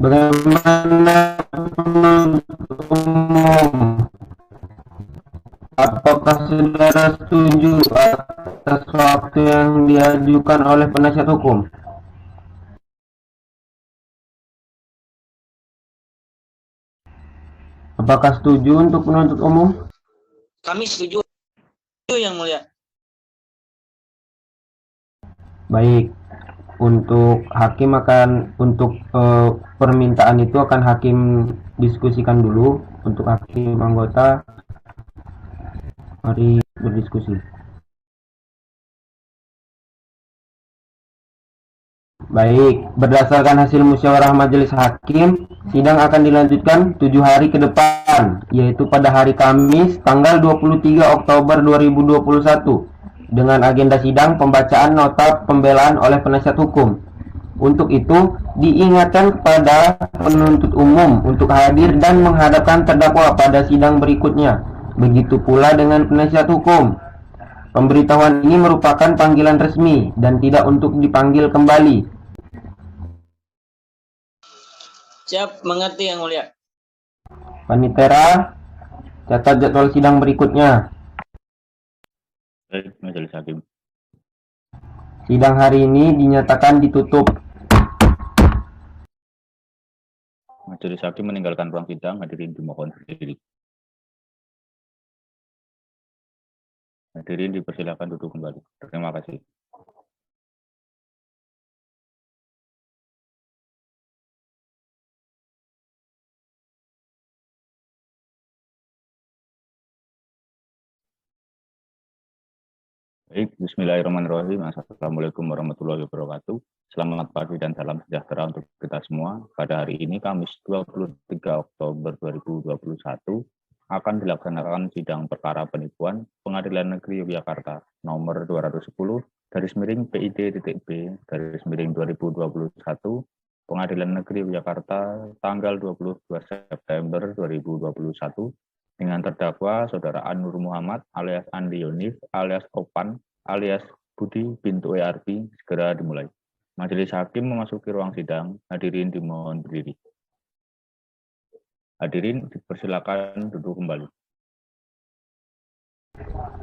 Bagaimana penuntut umum? Apakah saudara setuju atas waktu yang diajukan oleh penasihat hukum? Apakah setuju untuk penuntut umum? Kami setuju Yang Mulia. Baik, untuk hakim akan permintaan itu akan hakim diskusikan dulu. Untuk hakim anggota, mari berdiskusi. Baik, berdasarkan hasil musyawarah majelis hakim, sidang akan dilanjutkan 7 hari ke depan, yaitu pada hari Kamis tanggal 23 Oktober 2021 dengan agenda sidang pembacaan nota pembelaan oleh penasihat hukum. Untuk itu, diingatkan kepada penuntut umum untuk hadir dan menghadapkan terdakwa pada sidang berikutnya. Begitu pula dengan penasihat hukum. Pemberitahuan ini merupakan panggilan resmi dan tidak untuk dipanggil kembali. Siap, mengerti Yang Mulia. Panitera, catat jadwal sidang berikutnya. Baik, Majelis Hakim. Sidang hari ini dinyatakan ditutup. Majelis Hakim meninggalkan ruang sidang, hadirin dimohon berdiri. Hadirin dipersilakan duduk kembali. Terima kasih. Baik, bismillahirrahmanirrahim. Assalamualaikum warahmatullahi wabarakatuh. Selamat pagi dan salam sejahtera untuk kita semua. Pada hari ini, Kamis 23 Oktober 2021, akan dilaksanakan sidang perkara penipuan Pengadilan Negeri Yogyakarta nomor 210/PID.B/2021, Pengadilan Negeri Yogyakarta tanggal 22 September 2021, dengan terdakwa Saudara Anur Muhammad alias Andi Yonif alias Opan alias Budi Bintu ERP segera dimulai. Majelis Hakim memasuki ruang sidang. Hadirin dimohon berdiri. Hadirin dipersilakan duduk kembali.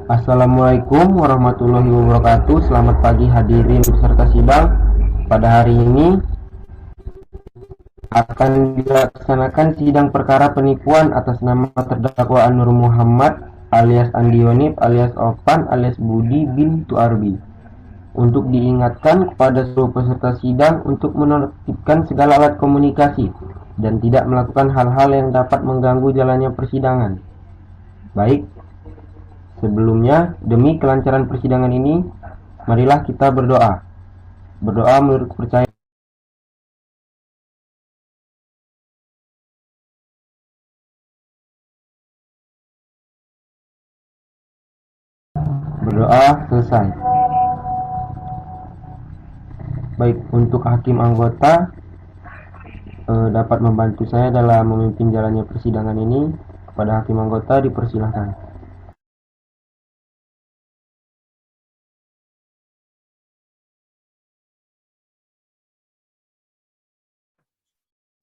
Assalamualaikum warahmatullahi wabarakatuh. Selamat pagi hadirin peserta sidang. Pada hari ini akan dilaksanakan sidang perkara penipuan atas nama terdakwa Anur Muhammad alias Andionif alias Opan alias Budi bin Tuarbi, untuk diingatkan kepada seluruh peserta sidang untuk menertibkan segala alat komunikasi dan tidak melakukan hal-hal yang dapat mengganggu jalannya persidangan. Baik, sebelumnya demi kelancaran persidangan ini, marilah kita berdoa. Berdoa menurut kepercayaan. Berdoa selesai. Baik, untuk hakim anggota dapat membantu saya dalam memimpin jalannya persidangan ini. Kepada hakim anggota dipersilahkan.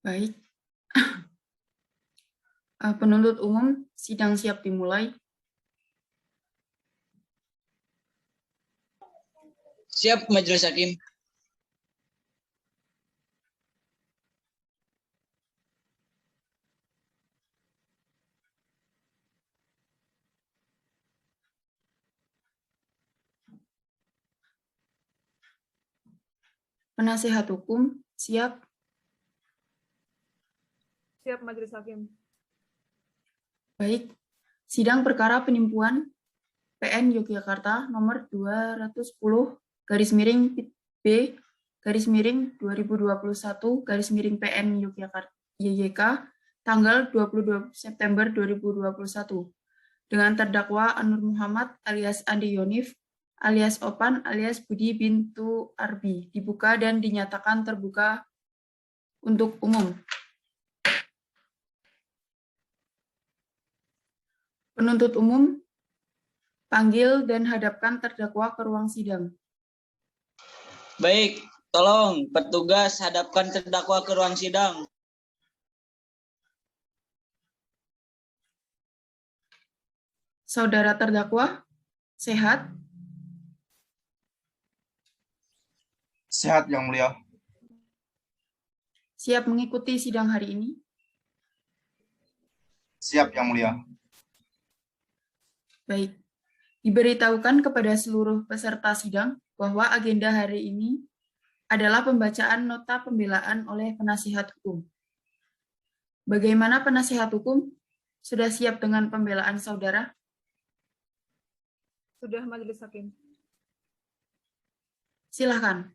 Baik. Penuntut umum, sidang siap dimulai. Siap, Majelis Hakim. Penasehat hukum, siap. Siap, Majelis Hakim. Baik. Sidang perkara penipuan PN Yogyakarta nomor 210/B/2021 PN Yogyakarta YYK tanggal 22 September 2021 dengan terdakwa Anur Muhammad alias Andi Yonif alias Opan alias Budi bintu Arbi dibuka dan dinyatakan terbuka untuk umum. Penuntut umum, panggil dan hadapkan terdakwa ke ruang sidang. Baik, tolong petugas hadapkan terdakwa ke ruang sidang. Saudara terdakwa, sehat? Sehat, Yang Mulia. Siap mengikuti sidang hari ini? Siap, Yang Mulia. Baik. Diberitahukan kepada seluruh peserta sidang bahwa agenda hari ini adalah pembacaan nota pembelaan oleh penasihat hukum. Bagaimana penasihat hukum? Sudah siap dengan pembelaan saudara? Sudah, Majelis Hakim. Silakan.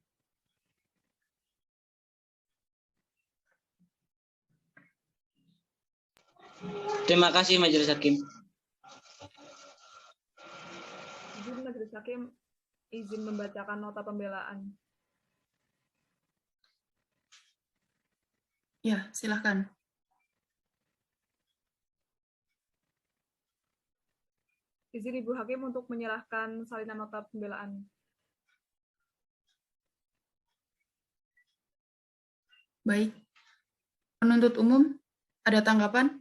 Terima kasih, Majelis Hakim. Izin Majelis Hakim, izin membacakan nota pembelaan. Ya, silakan. Izin Ibu Hakim untuk menyerahkan salinan nota pembelaan. Baik. Penuntut umum, ada tanggapan?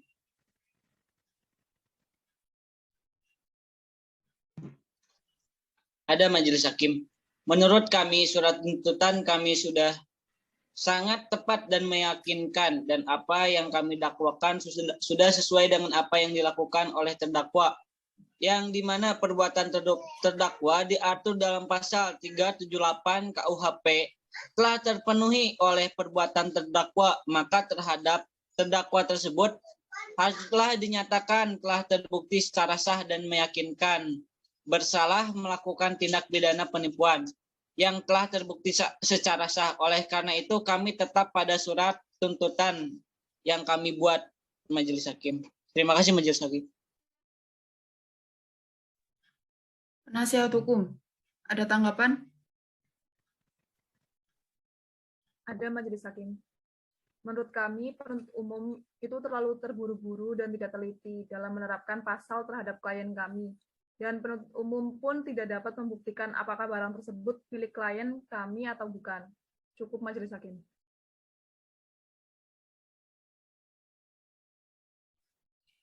Ada, Majelis Hakim. Menurut kami, surat tuntutan kami sudah sangat tepat dan meyakinkan, dan apa yang kami dakwakan sudah sesuai dengan apa yang dilakukan oleh terdakwa, yang dimana perbuatan terdakwa diatur dalam pasal 378 KUHP telah terpenuhi oleh perbuatan terdakwa, maka terhadap terdakwa tersebut haruslah dinyatakan telah terbukti secara sah dan meyakinkan bersalah melakukan tindak pidana penipuan yang telah terbukti secara sah. Oleh karena itu kami tetap pada surat tuntutan yang kami buat, Majelis Hakim. Terima kasih, Majelis Hakim. Penasihat hukum, ada tanggapan? Ada, Majelis Hakim. Menurut kami, penuntut umum itu terlalu terburu-buru dan tidak teliti dalam menerapkan pasal terhadap klien kami. Dan penuntut umum pun tidak dapat membuktikan apakah barang tersebut milik klien kami atau bukan. Cukup, Majelis Hakim.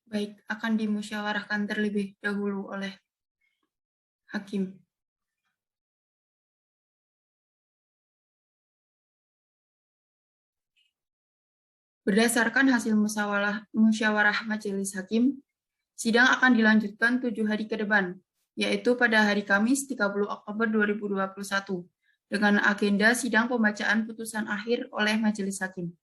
Baik, akan dimusyawarahkan terlebih dahulu oleh hakim. Berdasarkan hasil musyawarah Majelis Hakim, Sidang akan dilanjutkan 7 hari ke depan, yaitu pada hari Kamis 30 Oktober 2021, dengan agenda sidang pembacaan putusan akhir oleh Majelis Hakim.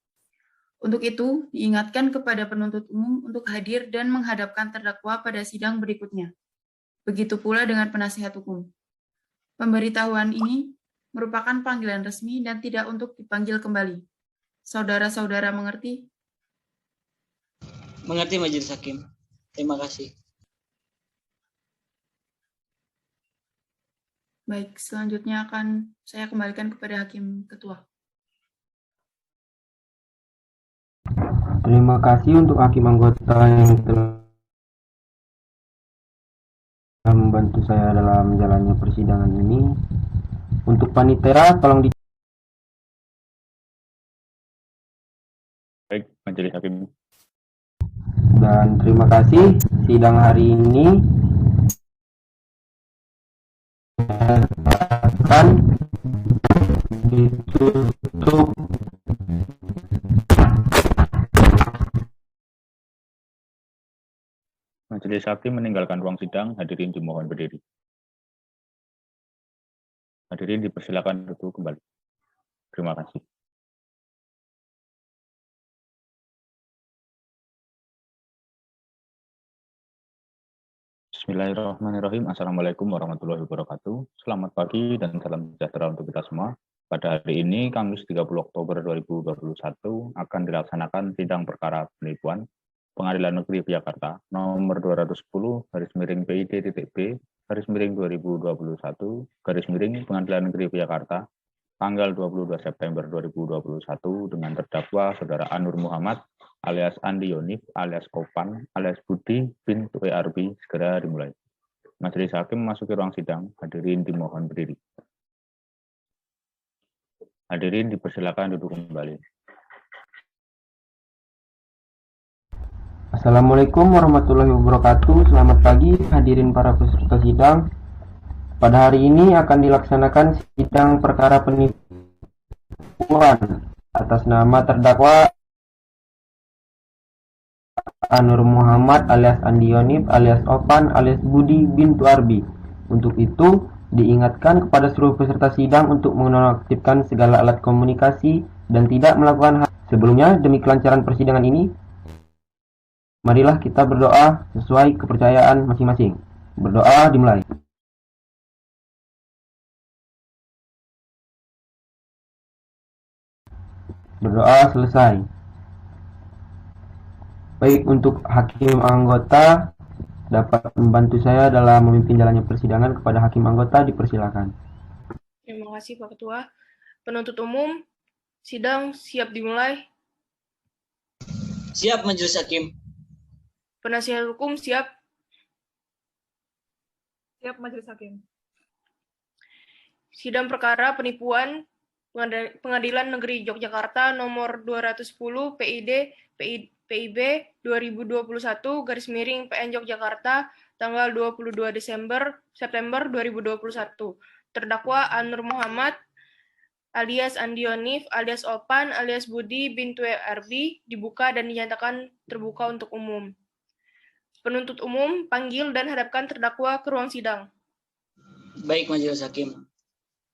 Untuk itu, diingatkan kepada penuntut umum untuk hadir dan menghadapkan terdakwa pada sidang berikutnya. Begitu pula dengan penasihat hukum. Pemberitahuan ini merupakan panggilan resmi dan tidak untuk dipanggil kembali. Saudara-saudara mengerti? Mengerti Majelis Hakim. Terima kasih. Baik, selanjutnya akan saya kembalikan kepada Hakim Ketua. Terima kasih untuk hakim anggota yang telah membantu saya dalam jalannya persidangan ini. Untuk panitia, tolong di... Baik, Majelis Hakim. Dan terima kasih, sidang hari ini akan ditutup. Majelis Hakim meninggalkan ruang sidang, hadirin dimohon berdiri. Hadirin dipersilakan duduk kembali. Terima kasih. Bismillahirrahmanirrahim. Assalamualaikum warahmatullahi wabarakatuh. Selamat pagi dan salam sejahtera untuk kita semua. Pada hari ini, Kamis 30 Oktober 2021, akan dilaksanakan sidang perkara penipuan Pengadilan Negeri Jakarta nomor 210/B/2021 Pengadilan Negeri Jakarta tanggal 22 September 2021 dengan terdakwa Saudara Anur Muhammad alias Andi Yonif alias Opan alias Budi bin WRB segera dimulai. Majelis Hakim memasuki ruang sidang. Hadirin dimohon berdiri. Hadirin dipersilakan duduk kembali. Assalamualaikum warahmatullahi wabarakatuh. Selamat pagi hadirin para peserta sidang. Pada hari ini akan dilaksanakan sidang perkara penipuan atas nama terdakwa Anur Muhammad alias Andi Yonif alias Opan alias Budi bin Tuarbi. Untuk itu, diingatkan kepada seluruh peserta sidang untuk menonaktifkan segala alat komunikasi dan tidak melakukan hal. Sebelumnya, demi kelancaran persidangan ini, marilah kita berdoa sesuai kepercayaan masing-masing. Berdoa dimulai. Berdoa selesai. Baik, untuk hakim anggota dapat membantu saya dalam memimpin jalannya persidangan. Kepada hakim anggota dipersilakan. Terima kasih Pak Ketua. Penuntut umum, sidang siap dimulai. Siap Majelis Hakim. Penasihat hukum siap. Siap Majelis Hakim. Sidang perkara penipuan Pengadilan Negeri Yogyakarta nomor 210 PIB 2021/PN Yogyakarta tanggal 22 September 2021. Terdakwa Anur Muhammad alias Andi Yonif alias Opan alias Budi bin WRB dibuka dan dinyatakan terbuka untuk umum. Penuntut umum panggil dan hadapkan terdakwa ke ruang sidang. Baik Majelis Hakim.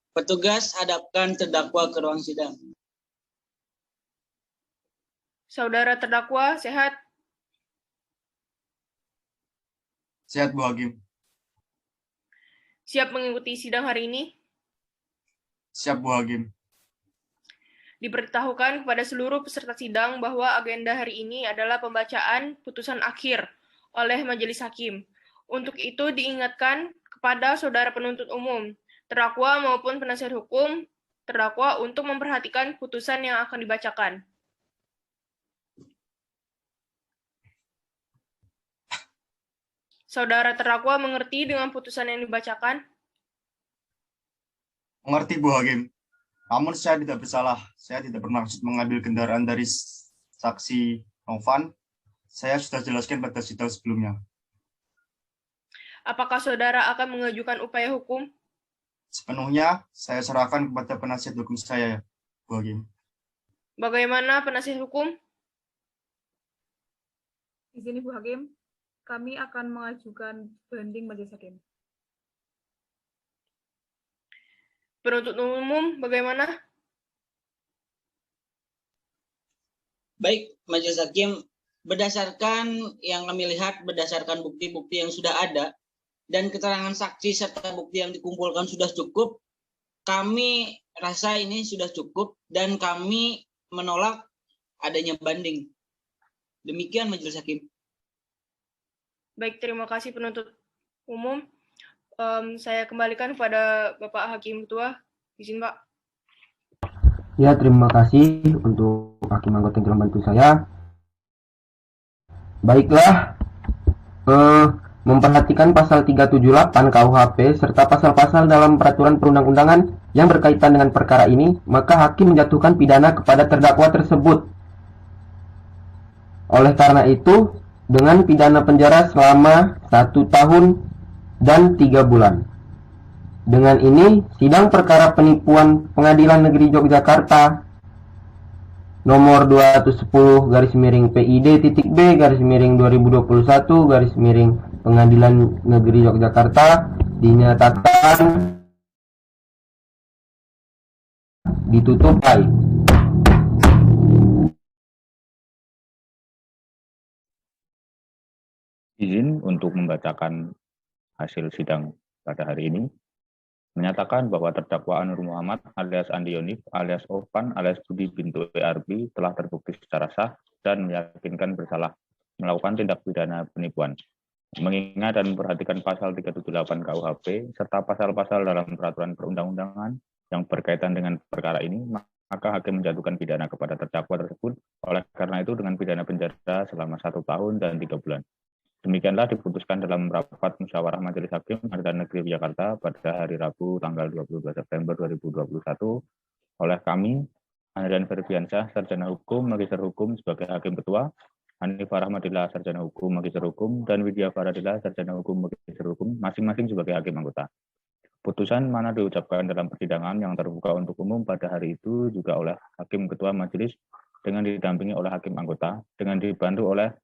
Petugas hadapkan terdakwa ke ruang sidang. Saudara terdakwa sehat? Sehat, Bu Hakim. Siap mengikuti sidang hari ini? Siap, Bu Hakim. Diberitahukan kepada seluruh peserta sidang bahwa agenda hari ini adalah pembacaan putusan akhir oleh Majelis Hakim. Untuk itu diingatkan kepada saudara penuntut umum, terdakwa maupun penasihat hukum terdakwa untuk memperhatikan putusan yang akan dibacakan. Saudara terdakwa mengerti dengan putusan yang dibacakan? Mengerti, Bu Hakim. Namun saya tidak bersalah. Saya tidak bermaksud mengambil kendaraan dari saksi Novan. Saya sudah jelaskan pada sidang sebelumnya. Apakah saudara akan mengajukan upaya hukum? Sepenuhnya saya serahkan kepada penasihat hukum saya, Bu Hakim. Bagaimana penasihat hukum? Di sini Bu Hakim, kami akan mengajukan banding Majelis Hakim. Penuntut umum bagaimana? Baik, Majelis Hakim, berdasarkan yang kami lihat, berdasarkan bukti-bukti yang sudah ada, dan keterangan saksi serta bukti yang dikumpulkan sudah cukup, kami rasa ini sudah cukup, dan kami menolak adanya banding. Demikian Majelis Hakim. Baik, terima kasih penuntut umum. Saya kembalikan kepada Bapak Hakim Ketua. Izin, Pak. Ya, terima kasih untuk hakim anggota yang telah membantu saya. Baiklah, memperhatikan pasal 378 KUHP serta pasal-pasal dalam peraturan perundang-undangan yang berkaitan dengan perkara ini, maka hakim menjatuhkan pidana kepada terdakwa tersebut. Oleh karena itu, dengan pidana penjara selama 1 tahun dan 3 bulan. Dengan ini, sidang perkara penipuan Pengadilan Negeri Yogyakarta nomor 210-PID.B-2021 Pengadilan Negeri Yogyakarta dinyatakan ditutup. Izin untuk membacakan hasil sidang pada hari ini. Menyatakan bahwa terdakwa Anur Muhammad alias Andi Yonif alias Opan alias Budi Bintu ERB telah terbukti secara sah dan meyakinkan bersalah melakukan tindak pidana penipuan. Mengingat dan memperhatikan pasal 378 KUHP serta pasal-pasal dalam peraturan perundang-undangan yang berkaitan dengan perkara ini, maka hakim menjatuhkan pidana kepada terdakwa tersebut. Oleh karena itu dengan pidana penjara selama 1 tahun dan 3 bulan. Demikianlah diputuskan dalam rapat musyawarah Majelis Hakim Pengadilan Negeri Jakarta pada hari Rabu tanggal 22 September 2021 oleh kami, Andrian Ferdiansyah, Sarjana Hukum, Magister Hukum sebagai Hakim Ketua, Hanifah Rahmadillah, Sarjana Hukum, Magister Hukum, dan Widya Faradila, Sarjana Hukum, Magister Hukum, masing-masing sebagai Hakim Anggota. Putusan mana diucapkan dalam persidangan yang terbuka untuk umum pada hari itu juga oleh Hakim Ketua Majelis dengan didampingi oleh Hakim Anggota, dengan dibantu oleh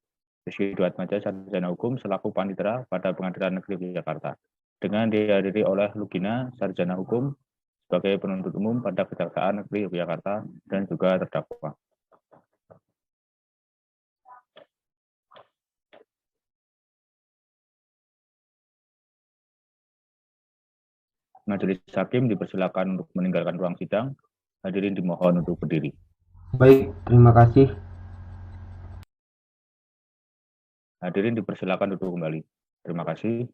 Rizky Duatmaja, Sarjana Hukum selaku Panitera pada Pengadilan Negeri Jakarta, dengan dihadiri oleh Lugina, Sarjana Hukum sebagai penuntut umum pada Kejaksaan Negeri Yogyakarta dan juga terdakwa. Majelis Hakim dipersilakan untuk meninggalkan ruang sidang. Hadirin dimohon untuk berdiri. Baik, terima kasih. Hadirin dipersilakan duduk kembali. Terima kasih.